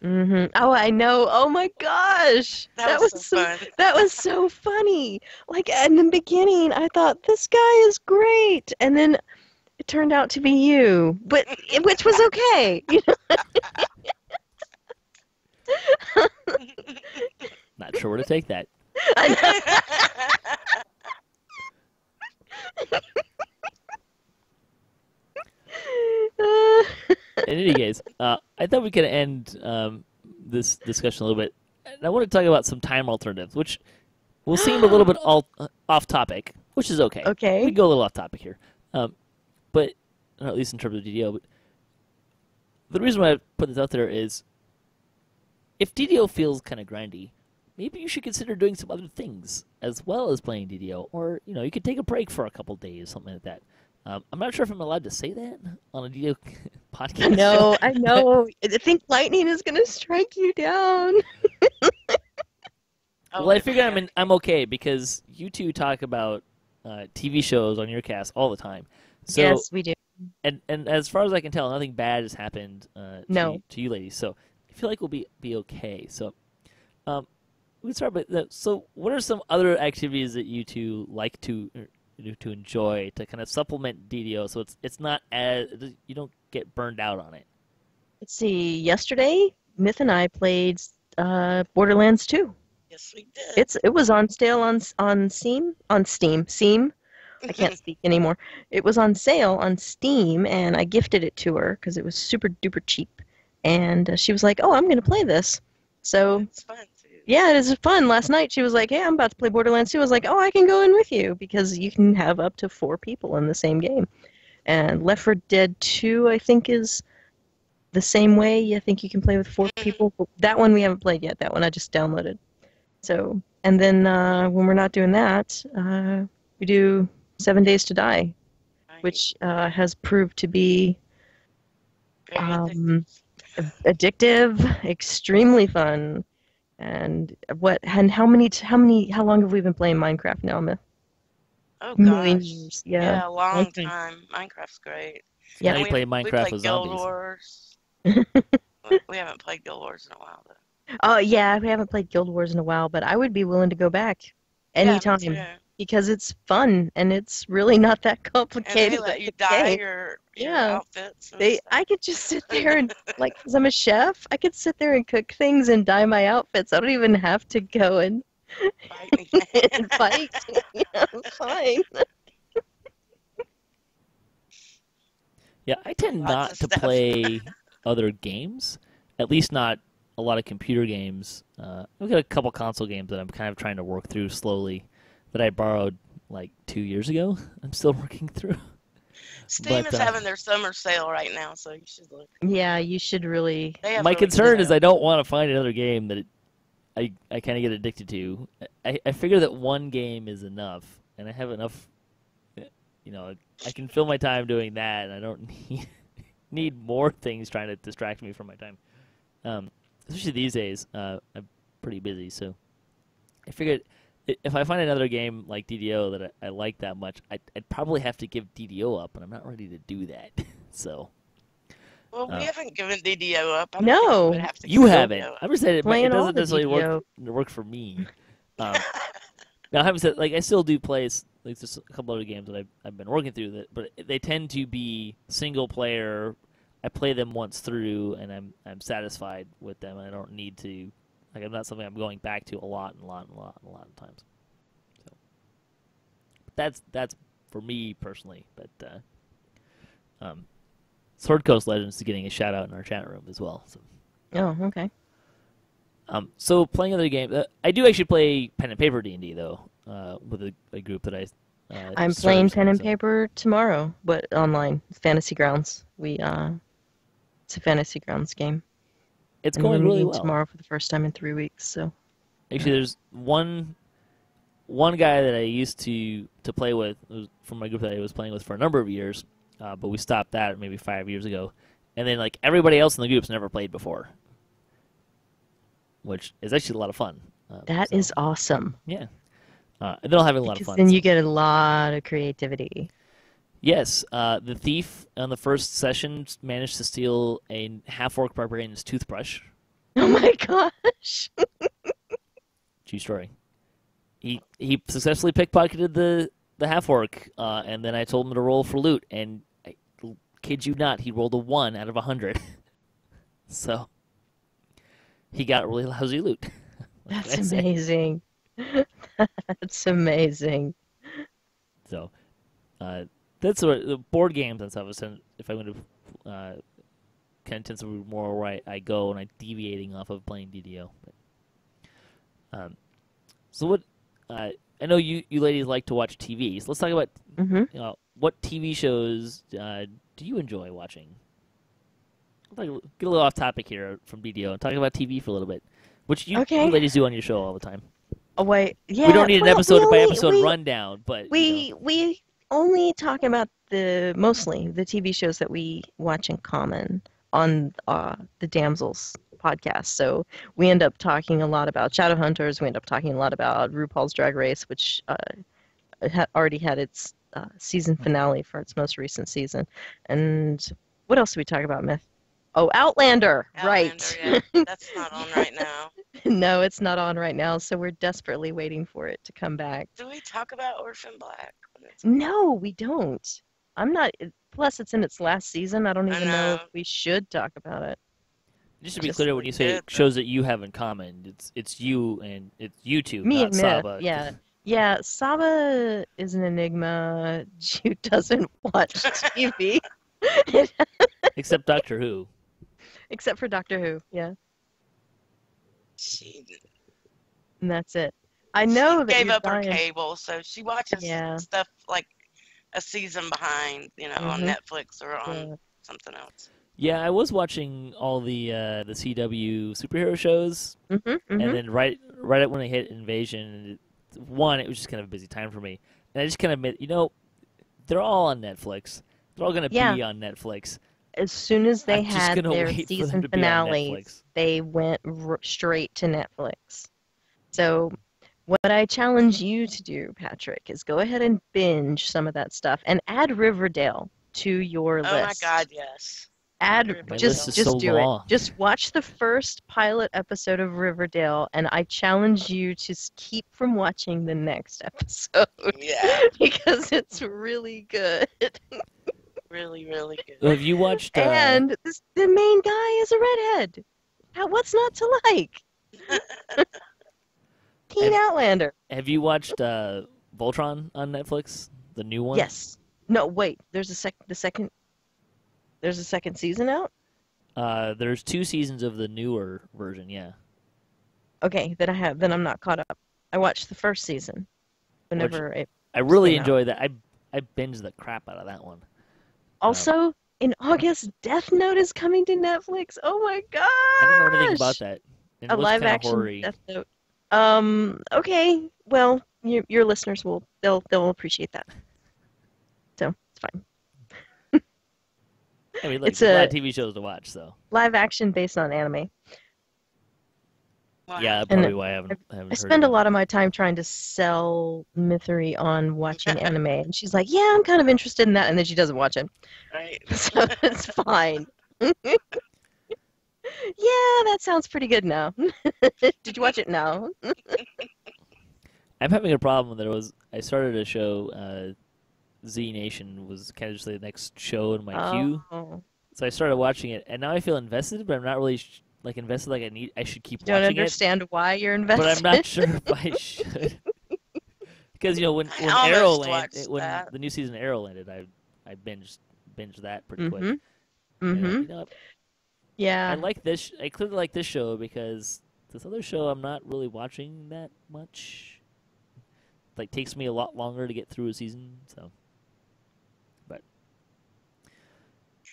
Oh, I know. Oh my gosh, That was so fun. that was so funny. Like in the beginning, I thought this guy is great, and then it turned out to be you, which was okay. Not sure where to take that. In any case, I thought we could end this discussion a little bit. And I want to talk about some time alternatives, which will seem a little bit off topic, which is okay. Okay. We can go a little off topic here. But, or at least in terms of DDO, but the reason why I put this out there is if DDO feels kind of grindy, maybe you should consider doing some other things as well as playing DDO. Or, you could take a break for a couple days, something like that. I'm not sure if I'm allowed to say that on a DDO podcast. I know. I think lightning is gonna strike you down. Oh, Well, I figure I'm okay because you two talk about TV shows on your cast all the time. So, Yes, we do. and as far as I can tell, nothing bad has happened No. to you ladies. So I feel like we'll be okay. So we can start with that. So what are some other activities that you two like to enjoy to kind of supplement DDO so it's not as you don't get burned out on it? Let's see. Yesterday, Myth and I played Borderlands 2. Yes, we did. It was on sale on Steam. I can't speak anymore. It was on sale on Steam, and I gifted it to her because it was super duper cheap. And she was like, "Oh, I'm going to play this." So It's fun too. yeah, it is fun. Last night she was like, "Hey, I'm about to play Borderlands 2." I was like, "Oh, I can go in with you because you can have up to 4 people in the same game." And Left 4 Dead 2, I think, is the same way. I think you can play with 4 people. That one we haven't played yet. That one I just downloaded. So, and then when we're not doing that, we do 7 Days to Die, Right. which has proved to be Very um, addictive, extremely fun. And how long have we been playing Minecraft now, Myth? Oh Million gosh. years. Yeah, Yeah. a long Okay. time. Minecraft's great. Yeah. Now you And play we Minecraft play with Guild zombies. Wars. We haven't played Guild Wars in a while though. Oh yeah, we haven't played Guild Wars in a while, but I would be willing to go back anytime. Yeah, because it's fun and it's really not that And complicated they of let you a dye game. your Yeah. outfits and stuff. I could just sit there and, like, because I'm a chef, I could sit there and cook things and dye my outfits. I don't even have to go and, and fight. Yeah, I'm fine. Yeah, I tend Lots not of to stuff. play other games, at least not a lot of computer games. I've got a couple console games that I'm kind of trying to work through slowly that I borrowed like 2 years ago. I'm still working through. Steam But is having their summer sale right now, so you should look. Yeah, you should really. They have my really good concern is stuff. I don't want to find another game that I kind of get addicted to. I figure that one game is enough, and I have enough. I can fill my time doing that, and I don't need more things trying to distract me from my time. Especially these days, I'm pretty busy, so I figured if I find another game like DDO that I like that much, I'd probably have to give DDO up, and I'm not ready to do that. So Well, we haven't given DDO up. I don't No. think we would have to you give haven't. DDO up. I'm just saying it Playing all doesn't the necessarily DDO. work for me. Now, having said, like, I still do play like just a couple other games that I've been working through, but they tend to be single player. I play them once through, and I'm satisfied with them, and I don't need to. Like, I'm not something I'm going back to a lot of times. So that's for me personally. But Sword Coast Legends is getting a shout out in our chat room as well. So. Oh, okay. So playing other games, I do actually play pen and paper D&D though, with a group that I. I'm serve, playing pen and so- paper tomorrow, but online. Fantasy Grounds. It's a Fantasy Grounds game. It's And we're going really meeting well. tomorrow for the first time in 3 weeks. So Actually, there's one guy that I used to play with from my group that I was playing with for a number of years, but we stopped that maybe 5 years ago, and then like everybody else in the group's never played before, which is actually a lot of fun. that is awesome. Yeah. And they're all having a lot of Because fun. then so. you get a lot of creativity. Yes, the thief on the first session managed to steal a half-orc barbarian's toothbrush. Oh my gosh. True story. He successfully pickpocketed the half-orc, and then I told him to roll for loot, and I kid you not, he rolled a 1 out of 100. So he got really lousy loot. What can I That's say? amazing. That's amazing. So that's what the board games and stuff. If I'm going to kind of tends to be more where I go and I'm deviating off of playing DDO. But, so what? I know you ladies like to watch TV. So let's talk about what TV shows do you enjoy watching? Get a little off topic here from DDO and talk about TV for a little bit, which you ladies do on your show all the time. Oh wait, yeah. We don't need an well, episode by we only- episode we- rundown, but We only talk about mostly the TV shows that we watch in common on the Damsels podcast. So we end up talking a lot about Shadowhunters. We end up talking a lot about RuPaul's Drag Race, which already had its season finale for its most recent season. And what else do we talk about, Myth? Oh, Outlander. Right. Yeah, that's not on right now. No, it's not on right now, so we're desperately waiting for it to come back. Do we talk about Orphan Black? No, we don't. I'm not. Plus, it's in its last season. I don't even know if we should talk about it. just to be clear, when you say shows that you have in common, it's you and it's you two, Me not and Myth, Saba. yeah. Saba is an enigma. She doesn't watch TV, Except Doctor Who. except for Doctor Who. Yeah, and that's it. I know she that gave you're up her dying. cable, so she watches stuff like a season behind, on Netflix or on something else. Yeah, I was watching all the CW superhero shows, and then right when they hit Invasion, it was just kind of a busy time for me, and I just kind of admit, they're all on Netflix. They're all going to be on Netflix. As soon as they I'm just had gonna their wait for them season to be on finales, Netflix. they went straight to Netflix. So what I challenge you to do, Patrick, is go ahead and binge some of that stuff and add Riverdale to your list. Oh my God, yes. My list is so long. it. Just watch the first pilot episode of Riverdale, and I challenge you to keep from watching the next episode. Yeah. Because it's really good. Really, really good. Have you watched? And the main guy is a redhead. What's not to like? Teen Outlander. Have you watched Voltron on Netflix? The new one? Yes. No, wait. There's a second season out? There's 2 seasons of the newer version, yeah. Okay, then I'm not caught up. I watched the first season. I really enjoy that. I binged the crap out of that one. Also, in August, Death Note is coming to Netflix. Oh my gosh! I don't know anything about that. A live action Death Note. Okay. Well, your listeners they'll appreciate that. So it's fine. I mean, look, it's a lot of TV shows to watch, so. Live action based on anime. Wow. Yeah, probably why I haven't I spend a lot of my time trying to sell Mythery on watching anime, and she's like, "Yeah, I'm kind of interested in that," and then she doesn't watch it. Right. So it's fine. Yeah, that sounds pretty good now. Did you watch it now? I'm having a problem that I started a show, Z Nation was kind of just the next show in my queue. So I started watching it, and now I feel invested, but I'm not really invested like I should keep watching it. Don't understand why you're invested. But I'm not sure if I should. Because, when Arrow landed, when the new season of Arrow landed, I binged that pretty quick. Mm-hmm. And, yeah. I clearly like this show because this other show I'm not really watching that much. Like, takes me a lot longer to get through a season, so. But.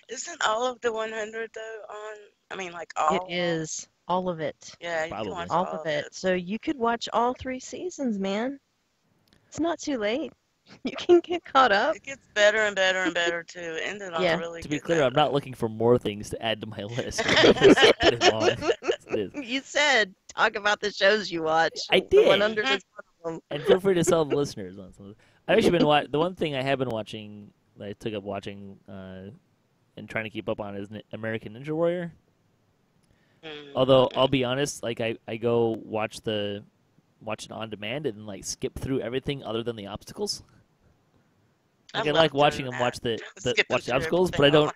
Isn't all of the 100 though on? I mean, like all. It is all of it. Yeah, you Probably. can watch All of it. So you could watch all 3 seasons, man. It's not too late. You can get caught up. It gets better and better and better too. It ended on a really To be good clear, note. I'm not looking for more things to add to my list. It's pretty long. It is. You said talk about the shows you watch. I did. The 100 is one of them. And feel free to sell the listeners on some of those. I've actually been the one thing I have been watching that I took up watching and trying to keep up on is American Ninja Warrior. Although I'll be honest, like I go watch it on demand and like skip through everything other than the obstacles. Like I like watching them watch the obstacles, but I don't.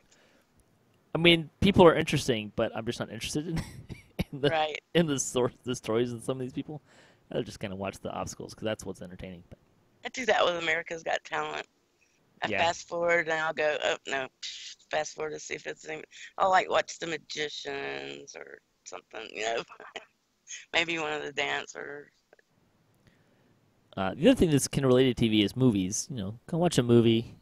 I mean, people are interesting, but I'm just not interested in the stories of some of these people. I'll just kind of watch the obstacles because that's what's entertaining. But. I do that with America's Got Talent. I fast forward and I'll go, fast forward to see if it's any. I'll watch the magicians or something, maybe one of the dancers. The other thing that's kind of related to TV is movies. Go watch a movie.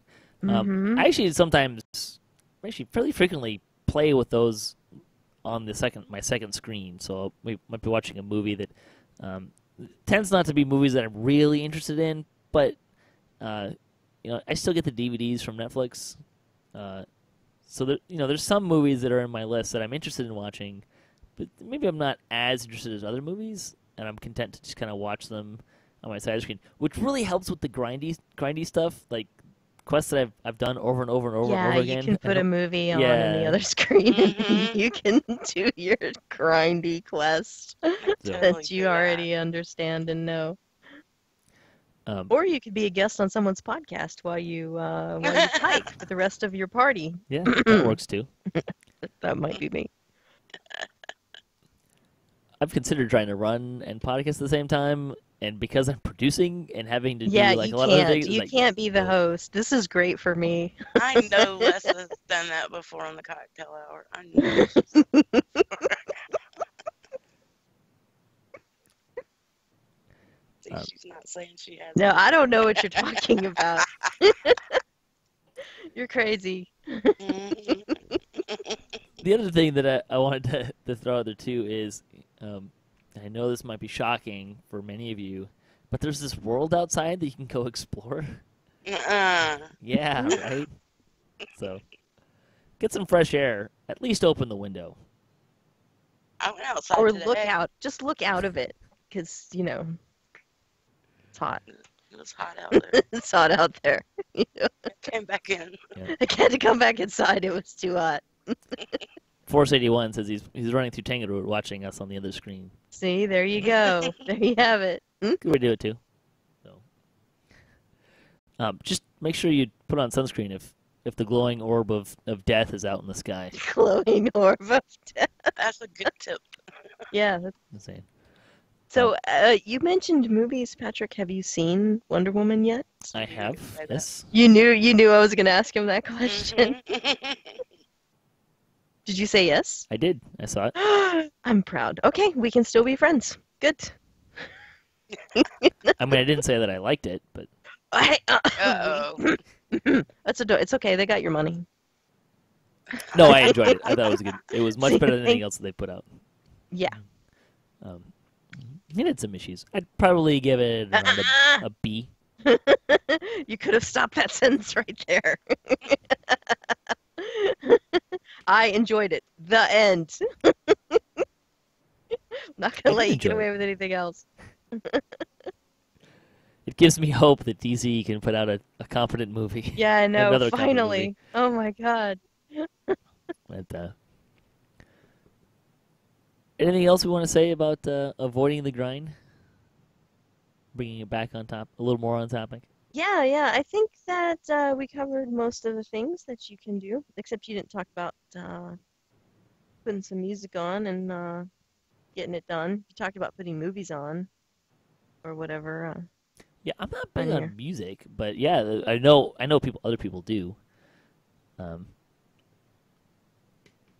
Mm-hmm. I actually fairly frequently play with those on my second screen. So we might be watching a movie that tends not to be movies that I'm really interested in, but I still get the DVDs from Netflix. So there's some movies that are in my list that I'm interested in watching, but maybe I'm not as interested as other movies, and I'm content to just kind of watch them on my side screen, which really helps with the grindy stuff, like quests that I've done over and over and over and over again. Yeah, you can put a movie on the other screen, and you can do your grindy quest that you already understand and know. Or you could be a guest on someone's podcast while you type for the rest of your party. Yeah, that works too. That might be me. I've considered trying to run and podcast at the same time, and because I'm producing and having to do a lot of other things, you can't be the host. This is great for me. I know Lessah's done that before on the cocktail hour. I know. She's not saying she has. No, I don't know what you're talking about. You're crazy. The other thing that I wanted to throw out there too is, I know this might be shocking for many of you, but there's this world outside that you can go explore. Yeah, right? So, get some fresh air. At least open the window. I went outside Or today. look out. Just look out of it, because, it's hot. It was hot out there. It's hot out there. I came back in. Yeah. I had to come back inside. It was too hot. Force 81 says he's running through Tangaroot watching us on the other screen. See, there you go. There you have it. Good way to do it too. So, just make sure you put on sunscreen if the glowing orb of death is out in the sky. Glowing orb of death. That's a good tip. Yeah. Insane. So, you mentioned movies, Patrick. Have you seen Wonder Woman yet? I have. Say that. Yes. You knew I was going to ask him that question. Mhm. Did you say yes? I did. I saw it. I'm proud. Okay, we can still be friends. Good. I mean, I didn't say that I liked it, but Uh-oh. It's okay. They got your money. no, I enjoyed it. I thought it was good. It was much better than anything else that they put out. Yeah. It had some issues. I'd probably give it around a B. You could have stopped that sentence right there. I enjoyed it. The end. Not gonna I let did you get enjoy away with anything else. It gives me hope that DC can put out a competent movie. Yeah, I know. Another comedy Finally. Oh my God. But, anything else we want to say about avoiding the grind? Bringing it back on top, a little more on topic. Yeah. I think that we covered most of the things that you can do, except you didn't talk about putting some music on and getting it done. You talked about putting movies on or whatever. Yeah, I'm not big On on here. music, but yeah, I know other people do.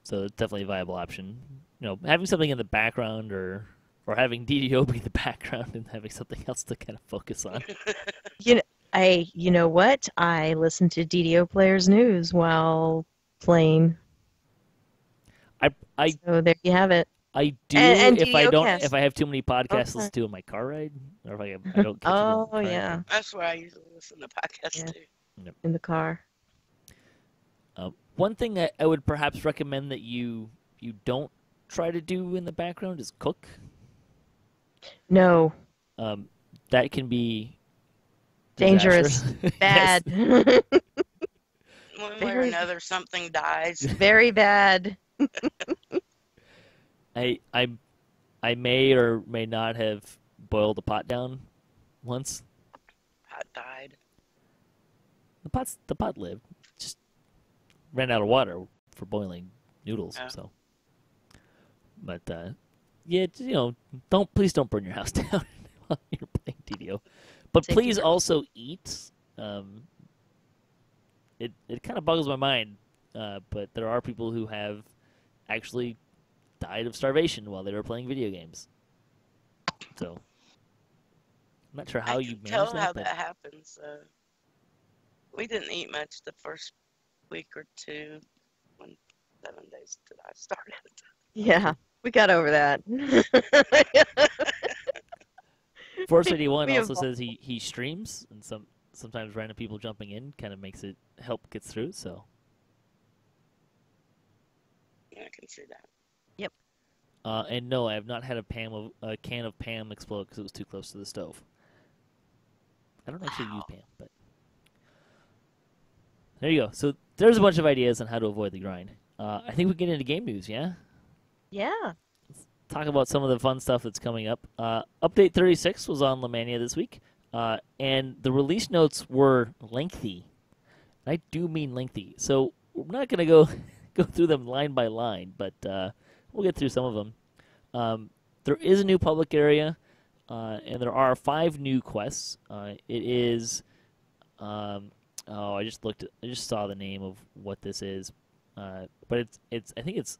So it's definitely a viable option. Having something in the background or having DDO be the background and having something else to kind of focus on. You know what? I listen to DDO Players News while playing. I So there you have it. I do And if I don't DDOcast. if I have too many podcasts to Okay. listen to in my car ride, or if I don't catch it in the Oh car. yeah, That's where I usually listen to podcasts Yeah. too. in the car. One thing I would perhaps recommend that you don't try to do in the background is cook. No, That can be dangerous, disastrous. bad, One way or Very- another, something dies. very bad. I may or may not have boiled a pot down once. Pot died. The pot lived. Just ran out of water for boiling noodles. Oh. So, but yeah, please don't burn your house down while you're playing DDO. But Safety please first. also eat. It kind of boggles my mind, but there are people who have actually died of starvation while they were playing video games. So, I'm not sure how I you can manage tell that, how but that happens. We didn't eat much the first week or two when 7 days to die started. Yeah, we got over that. Force 81 We also evolved. says he streams, and sometimes random people jumping in kind of makes it gets through. So, Yeah, I can see that. and no, I have not had a can of Pam explode because it was too close to the stove. I don't actually use Pam, but there you go. So there's a bunch of ideas on how to avoid the grind. I think we get into game news, yeah? Yeah. Talk about some of the fun stuff that's coming up. Update 36 was on LaMania this week, and the release notes were lengthy. I do mean lengthy. So we're not going to go through them line by line, but we'll get through some of them. There is a new public area, and there are 5 new quests. It is, I just saw the name of what this is, but I think it's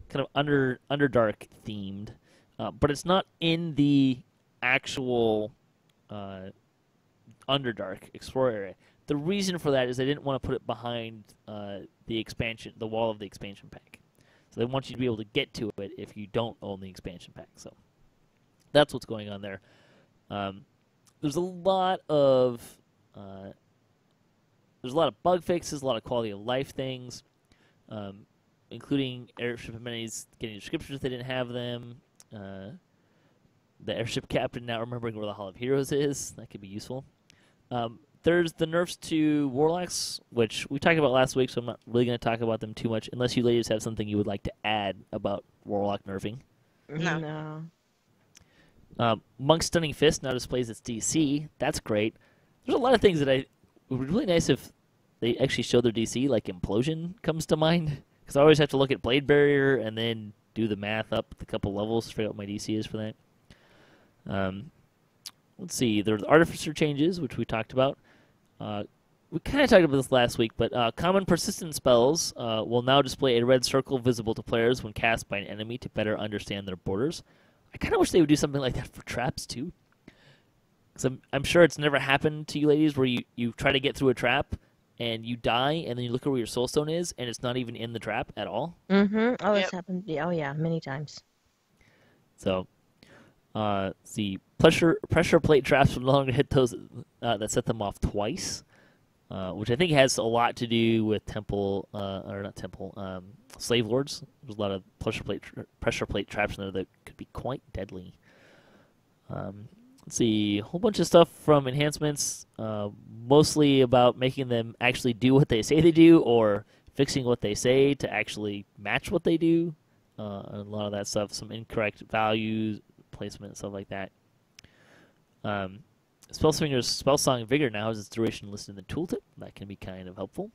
kind of Underdark themed, but it's not in the actual Underdark Explorer area. The reason for that is they didn't want to put it behind the wall of the expansion pack. So they want you to be able to get to it if you don't own the expansion pack. So that's what's going on there. There's a lot of bug fixes, a lot of quality of life things, including airship amenities getting descriptions if they didn't have them. The airship captain now remembering where the Hall of Heroes is. That could be useful. there's the nerfs to warlocks, which we talked about last week, so I'm not really going to talk about them too much, unless you ladies have something you would like to add about warlock nerfing. No. Monk's Stunning Fist now displays its DC. That's great. There's a lot of things that it would be really nice if they actually show their DC, like Implosion comes to mind, because I always have to look at Blade Barrier and then do the math up a couple levels to figure out what my DC is for that. Let's see. There's Artificer changes, which we talked about. We kind of talked about this last week, but common persistent spells will now display a red circle visible to players when cast by an enemy to better understand their borders. I kind of wish they would do something like that for traps, too. Because I'm sure it's never happened to you ladies where you try to get through a trap and you die, and then you look at where your soulstone is, and it's not even in the trap at all. Mm-hmm. Oh, Yep. it's happened. Oh, yeah, many times. So, the pressure plate traps will no longer hit those that set them off twice, which I think has a lot to do with slave lords. There's a lot of pressure plate traps in there that could be quite deadly. Let's see, a whole bunch of stuff from enhancements, mostly about making them actually do what they say they do, or fixing what they say to actually match what they do. A lot of that stuff, some incorrect values, placement, stuff like that. Spellslinger's Spellsong Vigor now has its duration listed in the tooltip. That can be kind of helpful.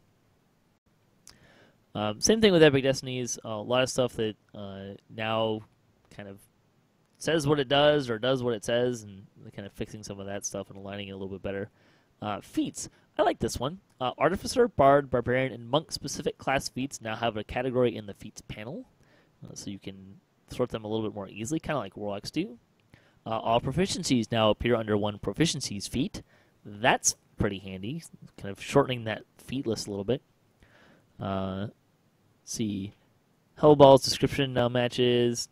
Same thing with Epic Destinies. A lot of stuff that now kind of says what it does or does what it says, and kind of fixing some of that stuff and aligning it a little bit better. Feats. I like this one. Artificer, Bard, Barbarian, and Monk-specific class feats now have a category in the feats panel, so you can sort them a little bit more easily, kind of like Warlocks do. All proficiencies now appear under one proficiencies feat. That's pretty handy, kind of shortening that feat list a little bit. Let's see. Hellball's description now matches.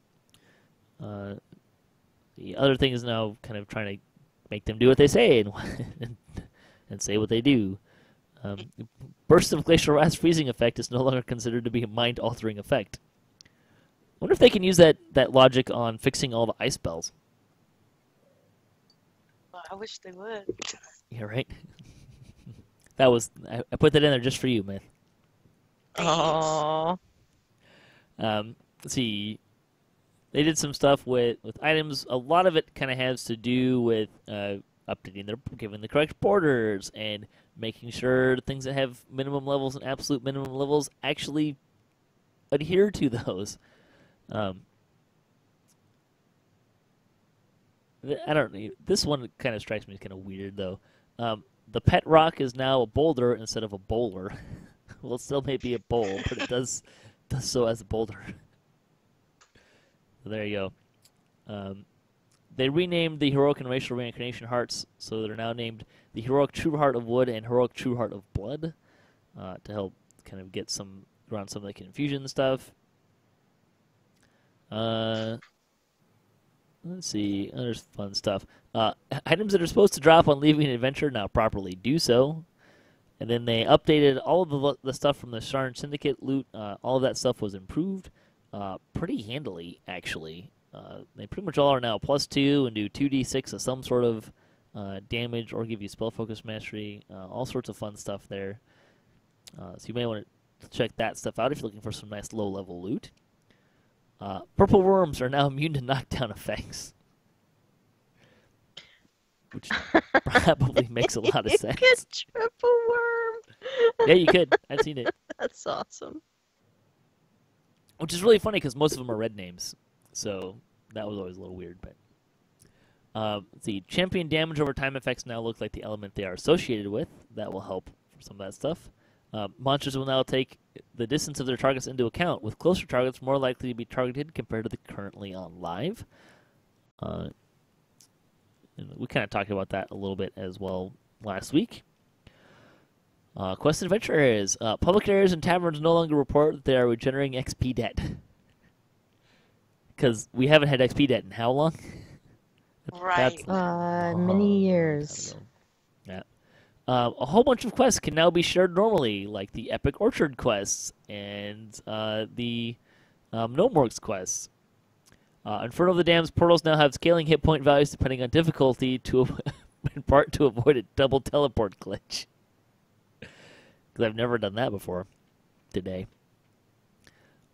The other thing is now kind of trying to make them do what they say and say what they do. Burst of Glacial Wrath's freezing effect is no longer considered to be a mind-altering effect. I wonder if they can use that logic on fixing all the ice spells. Well, I wish they would. Yeah, right? I put that in there just for you, man. Oh. Let's see. They did some stuff with items. A lot of it kind of has to do with giving the correct borders and making sure things that have minimum levels and absolute minimum levels actually adhere to those. I don't know. This one kind of strikes me as kind of weird, though. The pet rock is now a boulder instead of a bowler. Well, it still may be a bowl, but it does so as a boulder. So there you go. They renamed the Heroic and Racial Reincarnation Hearts, so they're now named the Heroic True Heart of Wood and Heroic True Heart of Blood, to help kind of get around some of the confusion stuff. Let's see, there's fun stuff. Items that are supposed to drop on leaving an adventure now properly do so. And then they updated all of the stuff from the Sharn Syndicate loot. All of that stuff was improved pretty handily, actually. They pretty much all are now +2 and do 2d6 of some sort of damage or give you spell focus mastery. All sorts of fun stuff there. So you may want to check that stuff out if you're looking for some nice low-level loot. Purple worms are now immune to knockdown effects, which probably makes a lot of sense. You could triple worm. Yeah, you could. I've seen it. That's awesome. Which is really funny because most of them are red names, so that was always a little weird. But let's see, champion damage over time effects now look like the element they are associated with. That will help for some of that stuff. Monsters will now take the distance of their targets into account, with closer targets more likely to be targeted compared to the currently on live. We kind of talked about that a little bit as well last week. Quest and adventure areas. Public areas and taverns no longer report that they are regenerating XP debt. Because we haven't had XP debt in how long? Right. Many years. Yeah. A whole bunch of quests can now be shared normally, like the Epic Orchard quests and the Gnomeworks quests. Inferno of the Dam's portals now have scaling hit point values depending on difficulty to in part to avoid a double teleport glitch. Because I've never done that before today.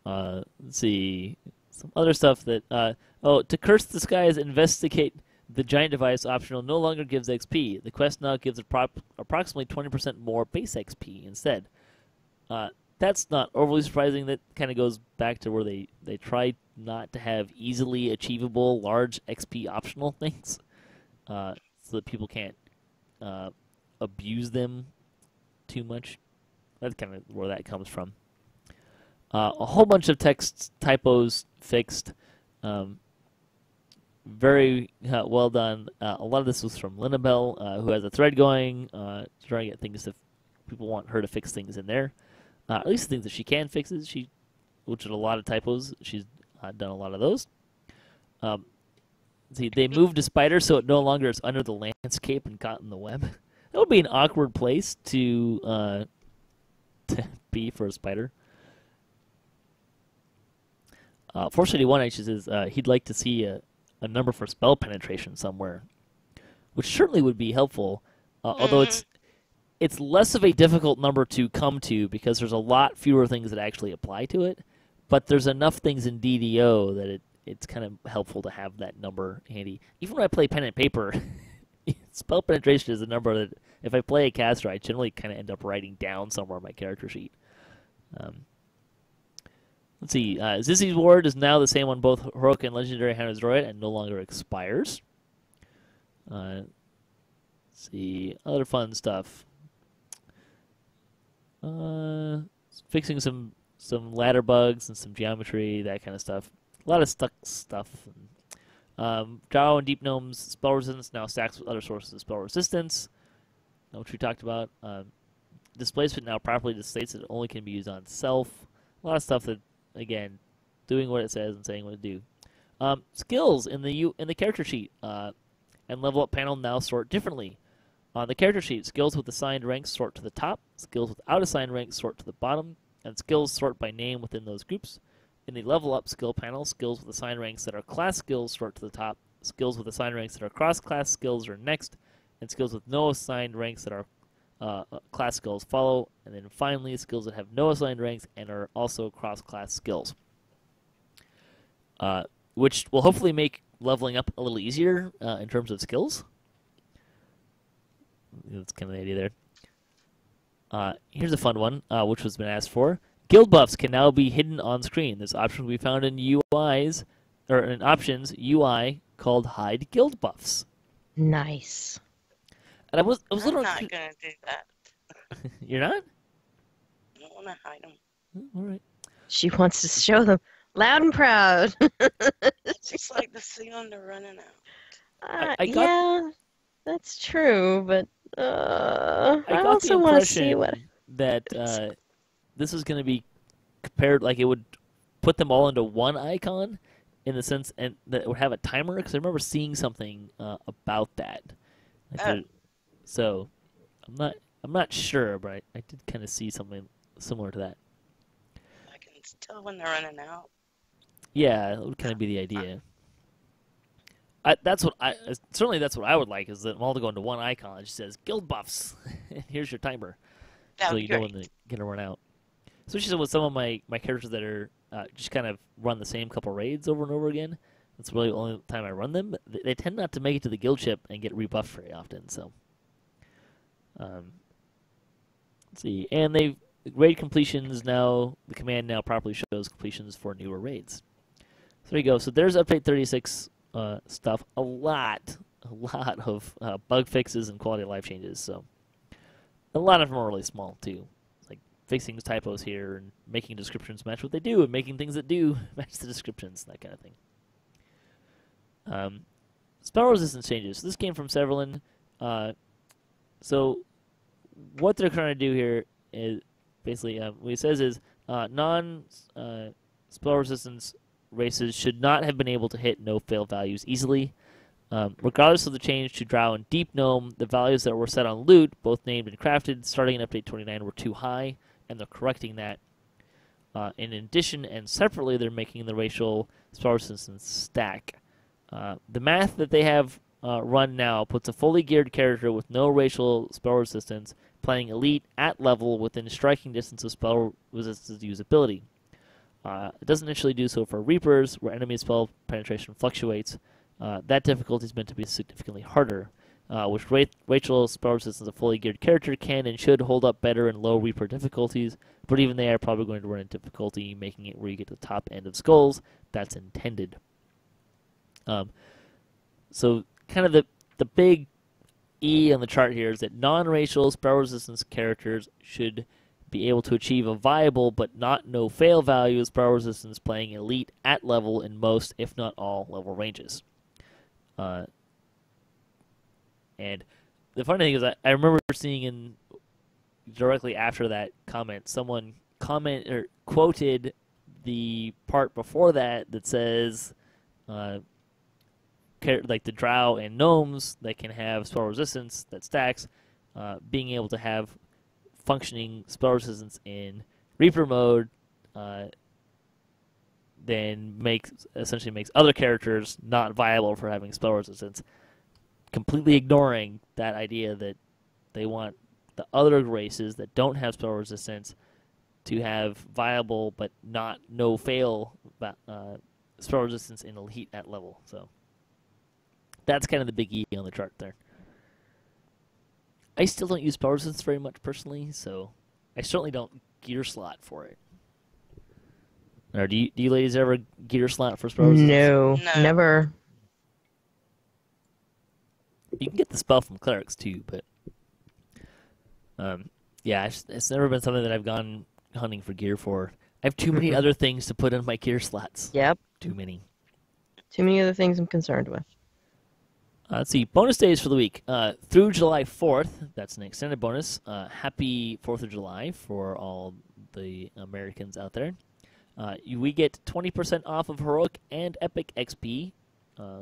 Let's see. Some other stuff that... to curse the skies, investigate the giant device optional no longer gives XP. The quest now gives approximately 20% more base XP instead. That's not overly surprising. That kind of goes back to where they tried not to have easily achievable large XP optional things, so that people can't abuse them too much. That's kind of where that comes from. A whole bunch of text typos fixed. Very well done. A lot of this was from Linabelle, who has a thread going, trying to get things if people want her to fix things in there. At least the things that she can fix, which are a lot of typos. She's done a lot of those. See, they moved a spider so it no longer is under the landscape and caught in the web. That would be an awkward place to be for a spider. Fortunately, one actually says he'd like to see a number for spell penetration somewhere, which certainly would be helpful. Although it's less of a difficult number to come to because there's a lot fewer things that actually apply to it. But there's enough things in DDO that it's kind of helpful to have that number handy. Even when I play pen and paper, spell penetration is a number that if I play a caster, I generally kind of end up writing down somewhere on my character sheet. Let's see. Zizzy's ward is now the same on both heroic and legendary Hunter's Droid and no longer expires. Let's see. Other fun stuff. Fixing some ladder bugs and some geometry, that kind of stuff. A lot of stuck stuff. Drow and Deep Gnome's spell resistance now stacks with other sources of spell resistance, which we talked about. Displacement now properly states that it only can be used on self. A lot of stuff that, again, doing what it says and saying what it do. Skills in the character sheet and level up panel now sort differently. On the character sheet, skills with assigned ranks sort to the top, skills without assigned ranks sort to the bottom, and skills sort by name within those groups. In the level up skill panel, skills with assigned ranks that are class skills sort to the top, skills with assigned ranks that are cross-class skills are next, and skills with no assigned ranks that are class skills follow, and then finally skills that have no assigned ranks and are also cross-class skills, which will hopefully make leveling up a little easier in terms of skills. That's kind of the idea there. Here's a fun one, which has been asked for. Guild buffs can now be hidden on screen. This option will be found in UIs, or in options UI called Hide Guild Buffs. Nice. And I was a I'm little. not gonna do that. You're not? I don't want to hide them. All right. She wants to show them loud and proud. It's just like the cylinder running out. I got- Yeah, that's true, but I got also the want to see impression what. that this is going to be compared, like it would put them all into one icon, in the sense, and that it would have a timer. Because I remember seeing something about that. Like so, I'm not sure, but I did kind of see something similar to that. I can tell when they're running out. Yeah, that would kind of be the idea. That's what I would like, is that them all to go into one icon. It just says guild buffs, and here's your timer, That so would you be know great. when they're gonna run out. Especially with some of my characters that are just kind of run the same couple raids over and over again. That's really the only time I run them. They tend not to make it to the guild ship and get rebuffed very often. So, let's see. And raid completions now. The command now properly shows completions for newer raids. So there you go. So there's update 36 stuff. A lot of bug fixes and quality of life changes. So a lot of them are really small too. Fixing typos here and making descriptions match what they do and making things that do match the descriptions, that kind of thing. Spell resistance changes. So this came from Severlin. So what they're trying to do here is basically what he says is non-spell resistance races should not have been able to hit no-fail values easily. Regardless of the change to Drow and Deep Gnome, the values that were set on loot, both named and crafted, starting in Update 29 were too high, and they're correcting that. In addition and separately, they're making the racial spell resistance stack. The math that they have run now puts a fully geared character with no racial spell resistance playing elite at level within striking distance of spell resistance usability. It doesn't initially do so for Reapers, where enemy spell penetration fluctuates. That difficulty is meant to be significantly harder, which racial spell resistance of fully geared character can and should hold up better in low Reaper difficulties, but even they are probably going to run into difficulty, making it where you get to the top end of skulls. That's intended. So kind of the big E on the chart here is that non-racial spell resistance characters should be able to achieve a viable but not no-fail value of spell resistance playing elite at level in most, if not all, level ranges. And the funny thing is I remember seeing directly after that comment, someone quoted the part before that says like the drow and gnomes that can have spell resistance that stacks, being able to have functioning spell resistance in Reaper mode, then essentially makes other characters not viable for having spell resistance, completely ignoring that idea that they want the other races that don't have spell resistance to have viable but not no fail spell resistance in elite at level. So that's kind of the big E on the chart there. I still don't use spell resistance very much personally, so I certainly don't gear slot for it. Or do you ladies ever gear slot for spell resistance? No, No. never. You can get the spell from clerics too, but yeah, it's never been something that I've gone hunting for gear for. I have too many other things to put in my gear slots. Yep. Too many. Too many other things I'm concerned with. Let's see. Bonus days for the week. Through July 4th, that's an extended bonus. Happy 4th of July for all the Americans out there. We get 20% off of Heroic and Epic XP.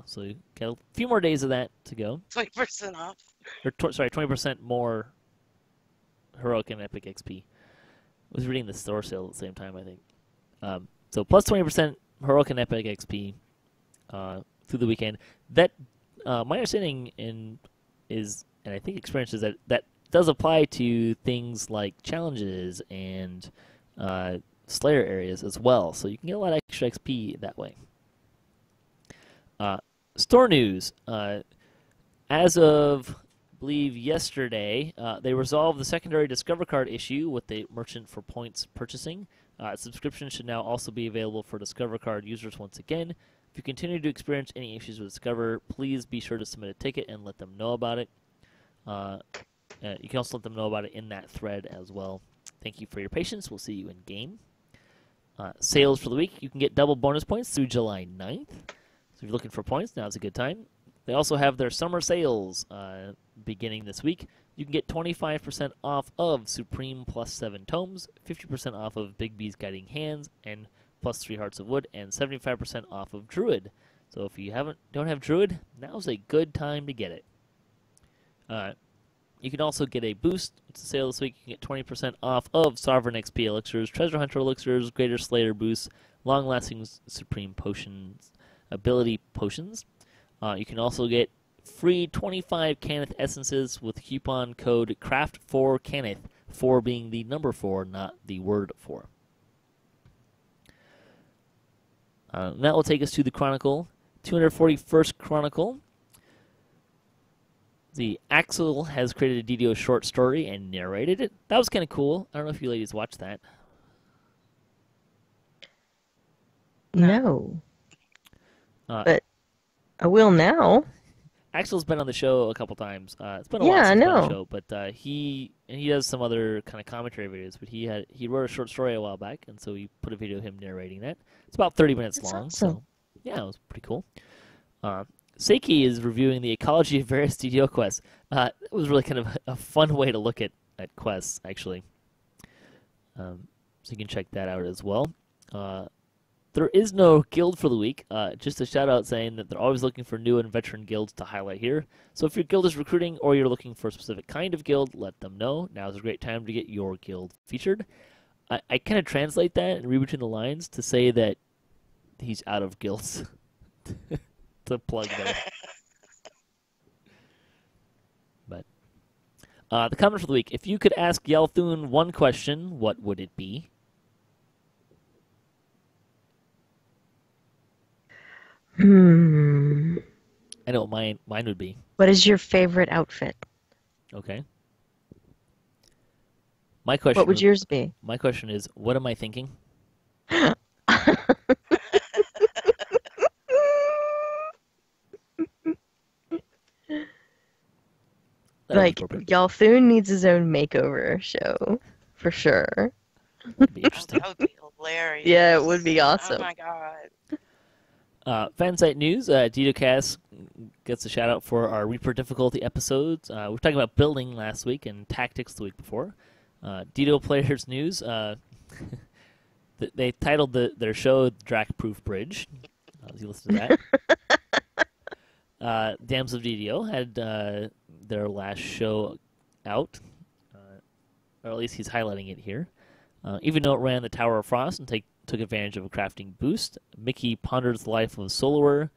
So you got a few more days of that to go. 20% off. Or sorry, 20% more Heroic and Epic XP. I was reading the store sale at the same time, I think. So plus 20% Heroic and Epic XP through the weekend. That my understanding is, and I think experience is that does apply to things like challenges and Slayer areas as well. So you can get a lot of extra XP that way. Store news. As of, I believe, yesterday, they resolved the secondary Discover Card issue with the merchant for points purchasing. Subscription should now also be available for Discover Card users once again. If you continue to experience any issues with Discover, please be sure to submit a ticket and let them know about it. You can also let them know about it in that thread as well. Thank you for your patience. We'll see you in game. Sales for the week. You can get double bonus points through July 9th. So if you're looking for points, now's a good time. They also have their summer sales beginning this week. You can get 25% off of Supreme plus 7 tomes, 50% off of Big B's Guiding Hands, and plus 3 Hearts of Wood, and 75% off of Druid. So if you don't have Druid, now's a good time to get it. You can also get a boost. It's a sale this week. You can get 20% off of Sovereign XP elixirs, Treasure Hunter elixirs, Greater Slayer boosts, long-lasting Supreme potions, ability potions. You can also get free 25 Cannith essences with coupon code CRAFT4CANNITH, 4 being the number 4, not the word 4. That will take us to the Chronicle, 241st Chronicle. The Axel has created a DDO short story and narrated it. That was kind of cool. I don't know if you ladies watched that. No. But I will now. Axel's been on the show a couple times. It's been a while Yeah, I since he's been on know. the show, but he does some other kind of commentary videos. But he wrote a short story a while back, and so we put a video of him narrating that. It's about 30 minutes That's long, awesome. so yeah, it was pretty cool. Seiki is reviewing the ecology of various DDO quests. It was really kind of a fun way to look at quests, actually. So you can check that out as well. There is no guild for the week. Just a shout out saying that they're always looking for new and veteran guilds to highlight here. So if your guild is recruiting or you're looking for a specific kind of guild, let them know. Now is a great time to get your guild featured. I kind of translate that and read between the lines to say that he's out of guilds. To plug there. The comment for the week. If you could ask Yelthun one question, what would it be? I know what mine would be. What is your favorite outfit? Okay. My question. What would yours be? My question is, what am I thinking? Like, Yalthun needs his own makeover show, for sure. That'd be interesting. That would be hilarious. Yeah, it would be awesome. Oh my god. Fansite news, DDOCast gets a shout out for our Reaper difficulty episodes. We were talking about building last week and tactics the week before. DDO players news, they titled their show Drac Proof Bridge. As you listen to that. Damsels of DDO had their last show out, or at least he's highlighting it here. Even though it ran the Tower of Frost and took advantage of a crafting boost, Mickey ponders the life of a soloer.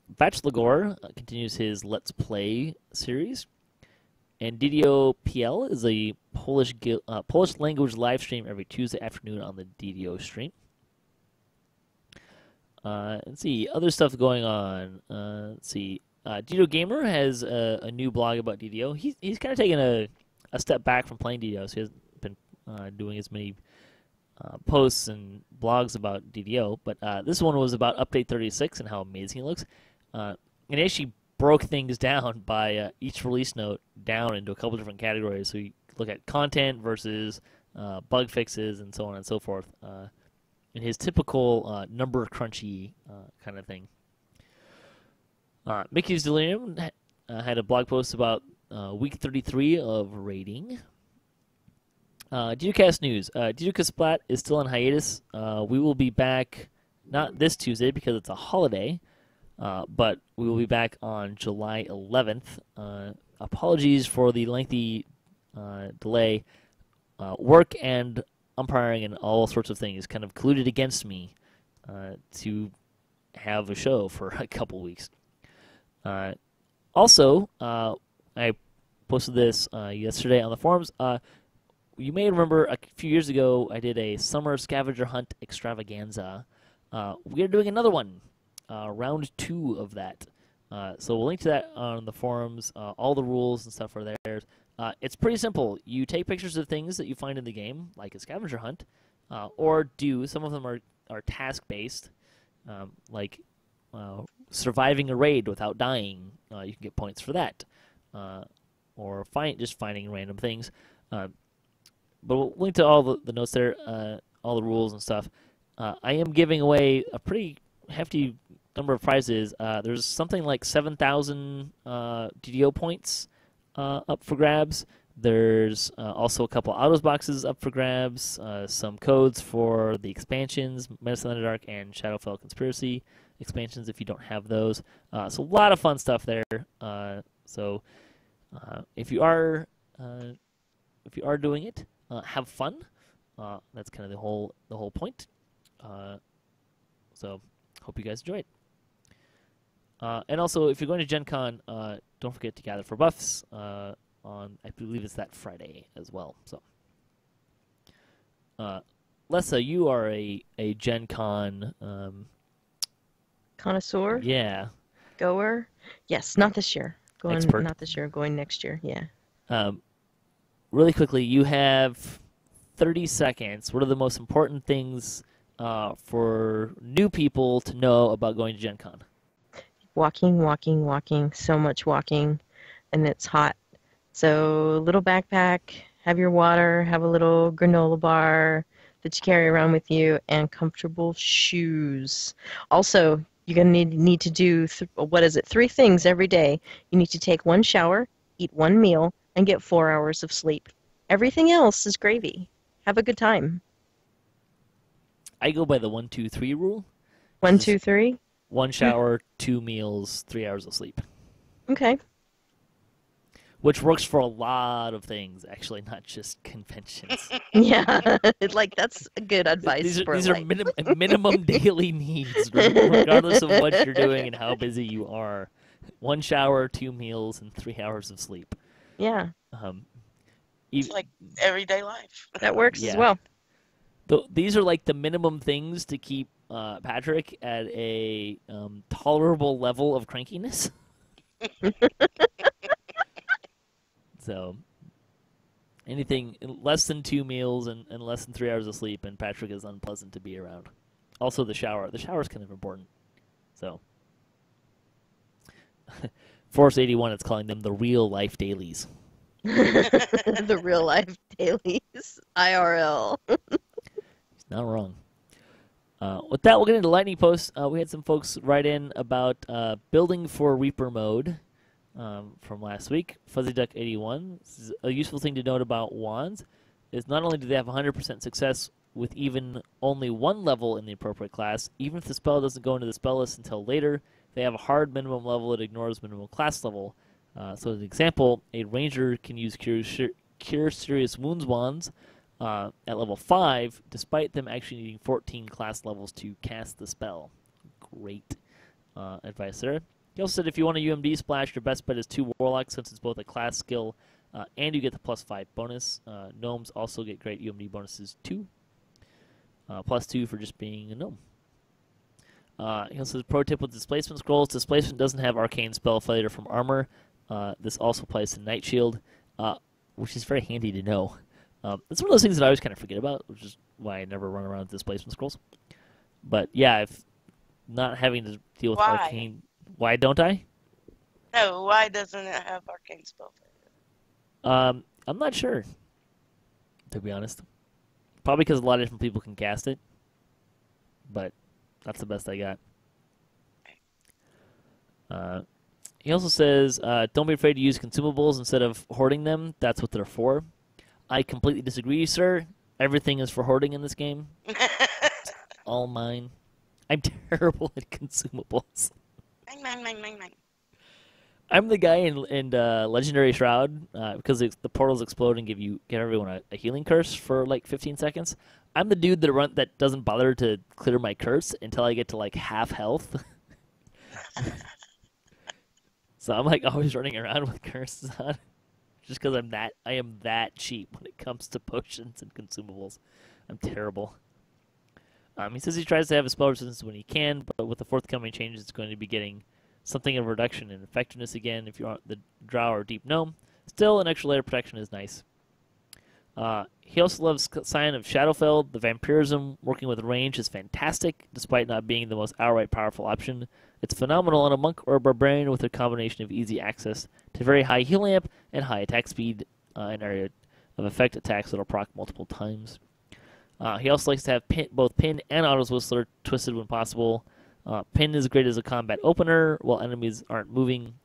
Bachelor continues his Let's Play series. And DDO PL is a Polish language live stream every Tuesday afternoon on the DDO stream. Let's see, other stuff going on. Let's see. DDO Gamer has a new blog about DDO. He's kind of taken a step back from playing DDO, so he hasn't been doing as many posts and blogs about DDO. But this one was about Update 36 and how amazing it looks. And he actually broke things down by each release note down into a couple different categories. So you look at content versus bug fixes and so on and so forth. In his typical number crunchy kind of thing. Mickey's Delirium had a blog post about week 33 of raiding. DDOCast news. DDOCast Splat is still on hiatus. We will be back, not this Tuesday because it's a holiday, but we will be back on July 11th. Apologies for the lengthy delay. Work and umpiring and all sorts of things kind of colluded against me to have a show for a couple weeks. Also, I posted this yesterday on the forums. You may remember a few years ago I did a summer scavenger hunt extravaganza. We are doing another one, round 2 of that. So we'll link to that on the forums. All the rules and stuff are there. It's pretty simple. You take pictures of things that you find in the game, like a scavenger hunt, or some of them are task-based, like surviving a raid without dying. You can get points for that, or just finding random things. But we'll link to all the notes there, all the rules and stuff. I am giving away a pretty hefty number of prizes. There's something like 7,000 DDO points up for grabs. There's also a couple autos boxes up for grabs, some codes for the expansions, Menace in the Underdark and Shadowfell Conspiracy expansions if you don't have those. So a lot of fun stuff there. So if you are doing it, have fun. That's kind of the whole point. So hope you guys enjoy it. And also, if you're going to Gen Con, don't forget to gather for buffs on, I believe it's that Friday as well. So, Lessah, you are a Gen Con connoisseur? Yeah. Goer? Yes, not this year. Expert. Not this year, going next year, yeah. Really quickly, you have 30 seconds. What are the most important things for new people to know about going to Gen Con? Walking. So much walking, and it's hot. So little backpack, have your water, have a little granola bar that you carry around with you, and comfortable shoes. Also, you're going to need to do, 3 things every day. You need to take 1 shower, eat 1 meal, and get 4 hours of sleep. Everything else is gravy. Have a good time. I go by the 1, 2, 3 rule. 1, 2, 3? 1 shower, 2 meals, 3 hours of sleep. Okay. Which works for a lot of things, actually, not just conventions. Yeah, that's a good advice. These are minimum daily needs, regardless of what you're doing and how busy you are. 1 shower, 2 meals, and 3 hours of sleep. Yeah. It's like everyday life. That works as Yeah. well. These are like the minimum things to keep Patrick at a tolerable level of crankiness. So anything less than 2 meals and less than 3 hours of sleep, and Patrick is unpleasant to be around. Also, the shower. The shower is kind of important. So, Force 81 is calling them the real life dailies. The real life dailies, IRL. He's not wrong. With that, we'll get into lightning posts. We had some folks write in about building for Reaper mode from last week. Fuzzy Duck 81. This is a useful thing to note about wands is not only do they have 100% success with even only one level in the appropriate class, even if the spell doesn't go into the spell list until later, they have a hard minimum level that ignores minimum class level. So as an example, a ranger can use Cure Serious Wounds wands at level 5, despite them actually needing 14 class levels to cast the spell. Great advice there. He also said if you want a UMD splash, your best bet is 2 Warlocks, since it's both a class skill and you get the +5 bonus. Gnomes also get great UMD bonuses too. +2 for just being a gnome. He also says, pro tip with displacement scrolls. Displacement doesn't have arcane spell failure from armor. This also applies to Night Shield, which is very handy to know. It's one of those things that I always kind of forget about, which is why I never run around with displacement scrolls. But yeah, if not having to deal with arcane... Why don't I? No, why doesn't it have arcane spell failure? I'm not sure, to be honest. Probably because a lot of different people can cast it. But that's the best I got. He also says, don't be afraid to use consumables instead of hoarding them. That's what they're for. I completely disagree, sir. Everything is for hoarding in this game. It's all mine. I'm terrible at consumables. Mine. I'm the guy in Legendary Shroud, because the portals explode and give everyone a healing curse for like 15 seconds. I'm the dude that doesn't bother to clear my curse until I get to like half health. So I'm like always running around with curses on, just because I am that cheap when it comes to potions and consumables. I'm terrible. He says he tries to have a spell resistance when he can, but with the forthcoming changes, it's going to be getting something of a reduction in effectiveness again if you aren't the drow or deep gnome. Still, an extra layer of protection is nice. He also loves Scion of Shadowfell. The vampirism working with range is fantastic, despite not being the most outright powerful option. It's phenomenal on a monk or a barbarian with a combination of easy access to very high heal amp and high attack speed, an area of effect attacks that'll proc multiple times. He also likes to have both Pin and Otto's Whistler twisted when possible. Pin is great as a combat opener while enemies aren't moving,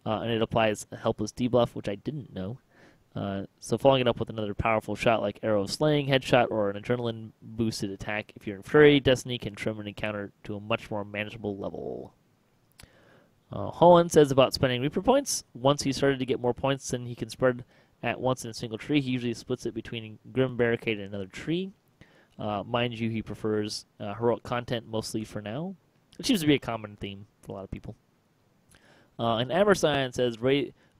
and it applies a helpless debuff, which I didn't know. So following it up with another powerful shot like Arrow of Slaying, Headshot, or an adrenaline boosted attack if you're in Fury, Destiny can trim an encounter to a much more manageable level. Holland says about spending Reaper points. Once he started to get more points than he can spread at once in a single tree, he usually splits it between Grim Barricade and another tree. Mind you, he prefers heroic content mostly for now. It seems to be a common theme for a lot of people. And Amersian says,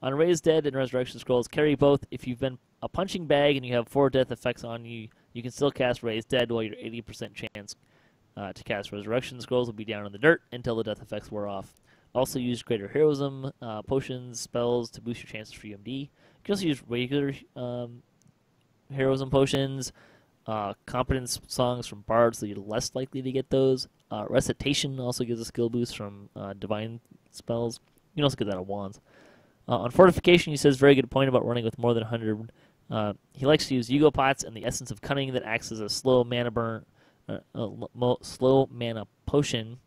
on Raise Dead and Resurrection Scrolls, carry both. If you've been a punching bag and you have 4 death effects on you, you can still cast Raise Dead, while your 80% chance to cast Resurrection Scrolls will be down in the dirt until the death effects wear off. Also use Greater Heroism, potions, spells to boost your chances for UMD. You can also use regular Heroism potions, competence songs from bards, so you're less likely to get those. Recitation also gives a skill boost from divine spells. You can also get that on wands. On fortification, he says very good point about running with more than 100. He likes to use Yugo pots and the essence of cunning that acts as a slow mana burn, slow mana potion,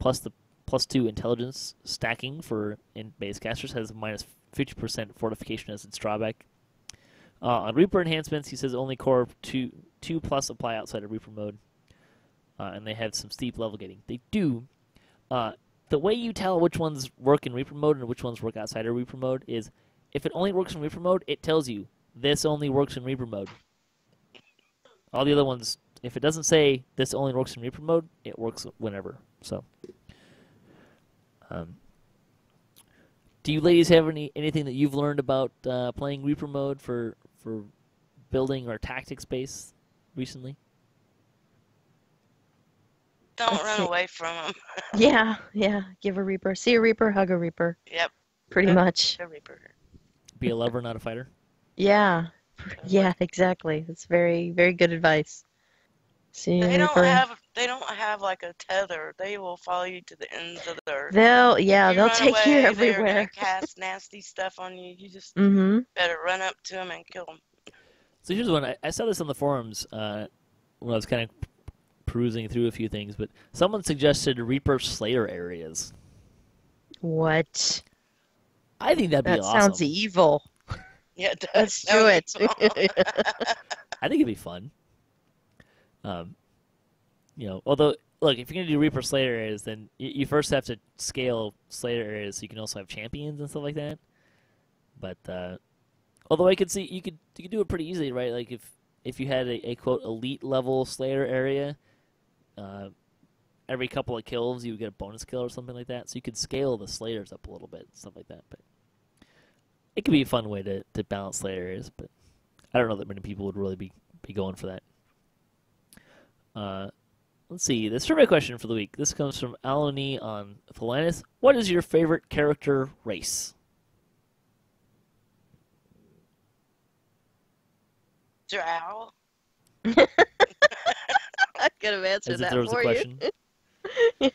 plus the +2 intelligence stacking for in base casters has minus 50% fortification as its drawback. On Reaper enhancements, he says only core 2+ apply outside of Reaper mode, and they have some steep level gating. They do. The way you tell which ones work in Reaper mode and which ones work outside of Reaper mode is if it only works in Reaper mode, it tells you this only works in Reaper mode. All the other ones, if it doesn't say this only works in Reaper mode, it works whenever. So, do you ladies have anything that you've learned about playing Reaper mode for for building or tactics based recently? Don't Let's run see. away from them. Yeah. Give a Reaper. See a Reaper, hug a Reaper. Yep. Pretty much. The Reaper. Be a lover, not a fighter. Yeah. Yeah, exactly. That's very, very good advice. See a They don't Reaper. have like a tether. They will follow you to the ends of the earth. They'll You they'll run take you away, they're everywhere. gonna cast nasty stuff on you. You just Mm-hmm. better run up to them and kill them. So here's one. I saw this on the forums when I was kind of perusing through a few things, but someone suggested Reaper Slayer areas. What? I think that'd be That awesome. sounds evil. Yeah, it does. Let's do it. I think it'd be fun. Although, look, if you're gonna do Reaper Slayer areas, then you first have to scale Slayer areas so you can also have champions and stuff like that. But although I could see you could do it pretty easily, right? Like if you had a quote elite level Slayer area, every couple of kills you would get a bonus kill or something like that. So you could scale the Slayers up a little bit, stuff like that. But it could be a fun way to balance Slayer areas. But I don't know that many people would really be going for that. Let's see. The survey question for the week. This comes from Aloni on Philinus. What is your favorite character race? Drow. I could have answered As if that there was a for question. you.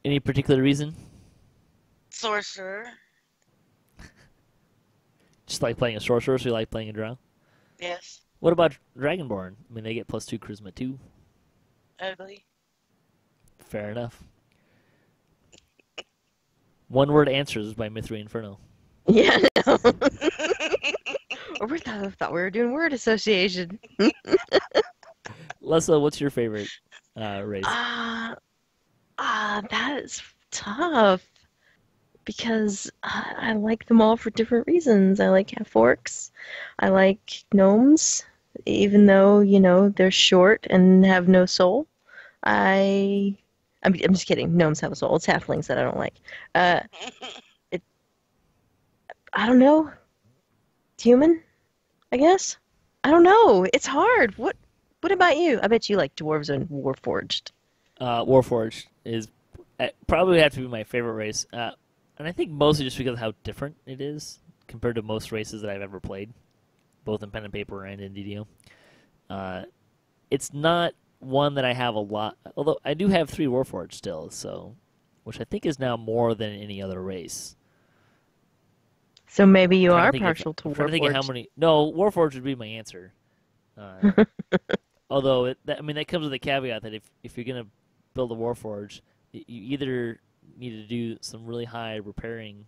Any particular reason? Sorcerer. Just like playing a sorcerer, so you like playing a drow? Yes. What about Dragonborn? I mean, they get +2 charisma too. Ugly. Fair enough. One-word answers by Mythery Inferno. Yeah. No. Or we thought we were doing word association. Lessah, what's your favorite race? That is tough because I like them all for different reasons. I like half-orcs. I like gnomes, even though, they're short and have no soul. I'm just kidding. Gnomes have a soul. It's halflings that I don't like. I don't know. Human, I guess. I don't know. It's hard. What about you? I bet you like dwarves and warforged. Warforged is probably have to be my favorite race, and I think mostly just because of how different it is compared to most races that I've ever played, both in pen and paper and in DDO. It's not one that I have a lot, although I do have 3 warforged still, which I think is now more than any other race. So maybe you are I'm partial to trying to think of how warforged. many. No, warforged would be my answer. Although that comes with a caveat that if you're gonna build a warforged, you either need to do some really high repairing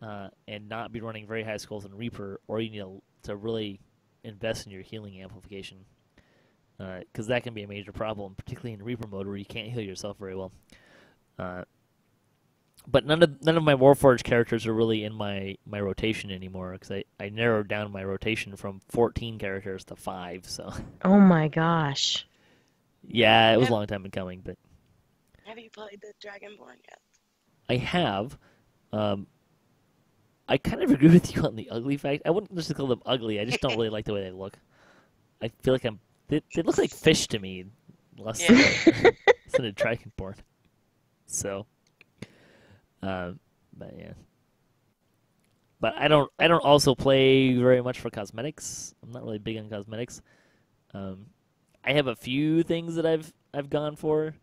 and not be running very high skulls in Reaper, or you need to really invest in your healing amplification, because that can be a major problem, particularly in Reaper mode where you can't heal yourself very well. But none of my Warforged characters are really in my rotation anymore, because I narrowed down my rotation from 14 characters to 5. So Oh my gosh. yeah, it was a long time in coming, but Have you played the Dragonborn yet? I have. I kind of agree with you on the ugly fact. I wouldn't just call them ugly. I just don't really like the way they look. I feel like they look like fish to me, less than a Dragonborn. So. But yeah. But I don't also play very much for cosmetics. I'm not really big on cosmetics. I have a few things that I've gone for.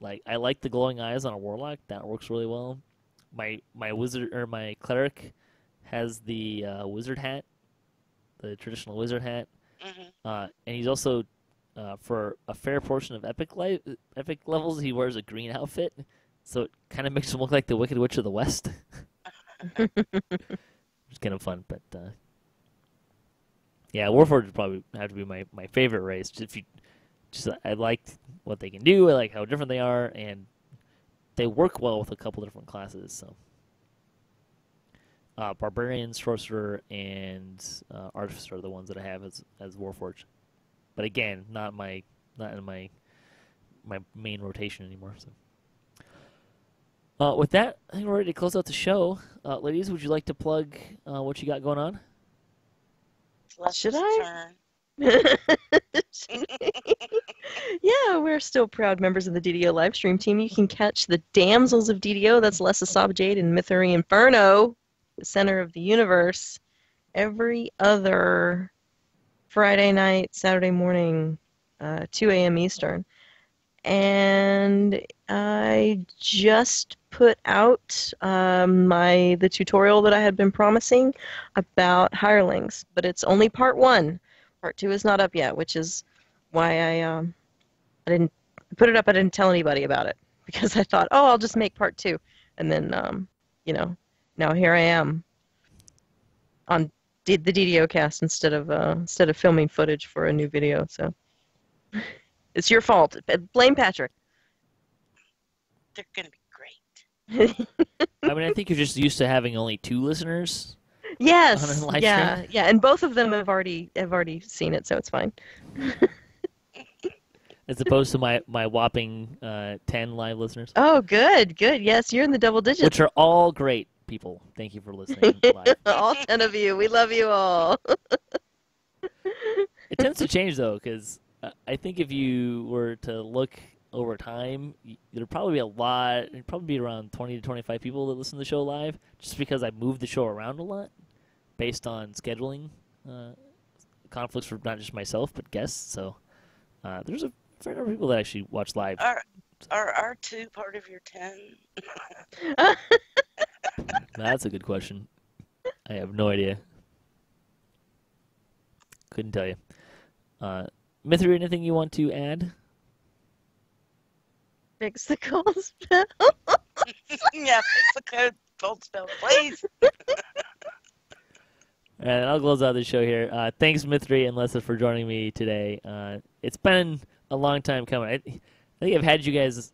Like I like the glowing eyes on a warlock. That works really well. My wizard or my cleric has the wizard hat, the traditional wizard hat. Mm-hmm. And he's also for a fair portion of epic levels, he wears a green outfit. So it kind of makes him look like the Wicked Witch of the West. It's kind of fun, but yeah, Warforged would probably have to be my favorite race. I like what they can do. I like how different they are, and they work well with a couple different classes. So, Barbarian, Sorcerer, and Artificer are the ones that I have as Warforged. But again, not in my main rotation anymore. So. With that, I think we're ready to close out the show. Ladies, would you like to plug what you got going on? It's Should Lessah's I? turn. Yeah, we're still proud members of the DDO livestream team. You can catch the Damsels of DDO, that's Lessah Jade and Mythery Inferno, the center of the universe, every other Friday night, Saturday morning, 2 a.m. Eastern. And I just put out the tutorial that I had been promising about hirelings, but it's only part 1. Part 2 is not up yet, which is why I didn't put it up. I didn't tell anybody about it because I thought, oh, I'll just make part 2, and then now here I am on the DDOcast instead of filming footage for a new video. So it's your fault. Blame Patrick. They're gonna be great. I mean, I think you're just used to having only 2 listeners. Yes. On a live Yeah. stream? Yeah. And both of them have already seen it, so it's fine. As opposed to my whopping 10 live listeners, Oh, good. Good. Yes, you're in the double digits. which are all great people. Thank you for listening live. All 10 of you. We love you all. It tends to change, though, because I think if you were to look over time, there'd probably be it'd probably be around 20 to 25 people that listen to the show live, just because I moved the show around a lot based on scheduling conflicts for not just myself, but guests. So there's a fair number of people that actually watch live. Are our 2 part of your 10? That's a good question. I have no idea. Couldn't tell you. Mythery, anything you want to add? Fix the cold spell. Yeah, fix the cold spell, please. And I'll close out the show here. Thanks, Mythery and Lessah, for joining me today. It's been a long time coming. I think I've had you guys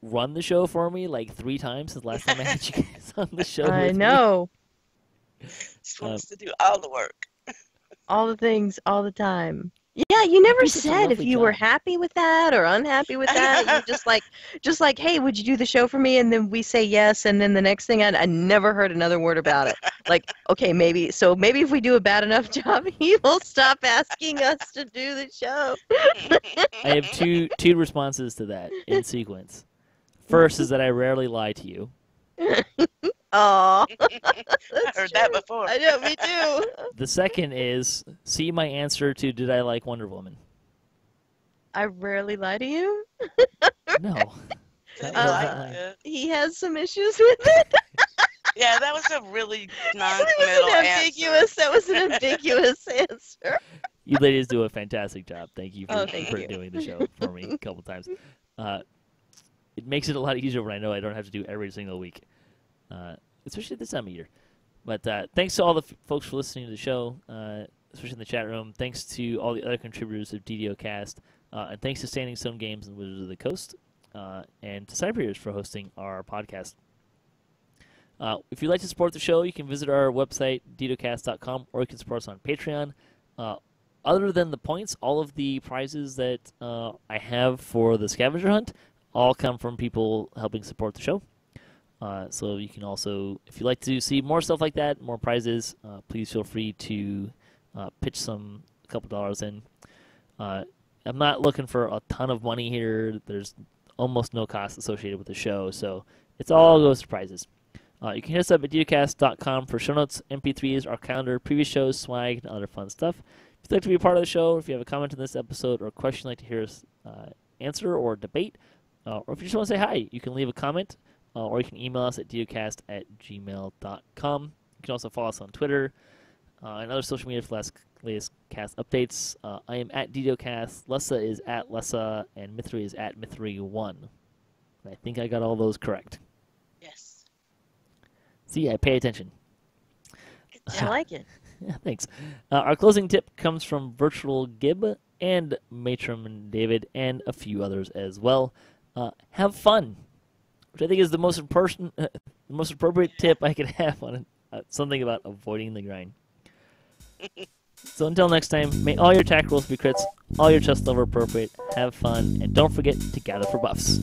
run the show for me like 3 times since last time I had you guys on the show. I with me. know. She wants to do all the work. All the things, all the time. Yeah, you never It's such a said if lovely you were job. happy with that or unhappy with that. You just like, hey, would you do the show for me? And then we say yes, and then the next thing, I never heard another word about it. Like, okay, maybe if we do a bad enough job, he will stop asking us to do the show. I have two responses to that in sequence. First is that I rarely lie to you. Aw. I heard that before. I know, me too. The second is see my answer to did I like Wonder Woman? I rarely lie to you. No. Did That he was like not lying. it? He has some issues with it. Yeah, that was a really That non-committal was an answer. ambiguous. That was an ambiguous answer. You ladies do a fantastic job. Thank you for, Thank for you. doing the show for me a couple times. It makes it a lot easier when I know I don't have to do every single week, especially this time of year. But thanks to all the folks for listening to the show, especially in the chat room. Thanks to all the other contributors of DDOcast, and thanks to Standing Stone Games and Wizards of the Coast, and to Cyberheroes for hosting our podcast. If you'd like to support the show, you can visit our website, DDOcast.com, or you can support us on Patreon. Other than the points, all of the prizes that I have for the scavenger hunt all come from people helping support the show. So you can also, if you'd like to see more stuff like that, more prizes, please feel free to pitch a couple dollars in. I'm not looking for a ton of money here. There's almost no cost associated with the show, so it's all goes to prizes. You can hit us up at DDOcast.com for show notes, MP3s, our calendar, previous shows, swag, and other fun stuff. If you'd like to be a part of the show, if you have a comment on this episode or a question you'd like to hear us answer or debate, or if you just want to say hi, you can leave a comment, or you can email us at DDOcast@gmail.com. You can also follow us on Twitter and other social media for latest cast updates. I am at DDOcast, Lessah is at Lessah, and Mythery is at Mythery1. I think I got all those correct. Yes. See, I pay attention. I like it. Yeah, thanks. Our closing tip comes from Virtual Gib and Matron David and a few others as well. Have fun, which I think is the most appropriate tip I could have on something about avoiding the grind. So until next time, may all your attack rolls be crits, all your chest level appropriate, have fun, and don't forget to gather for buffs.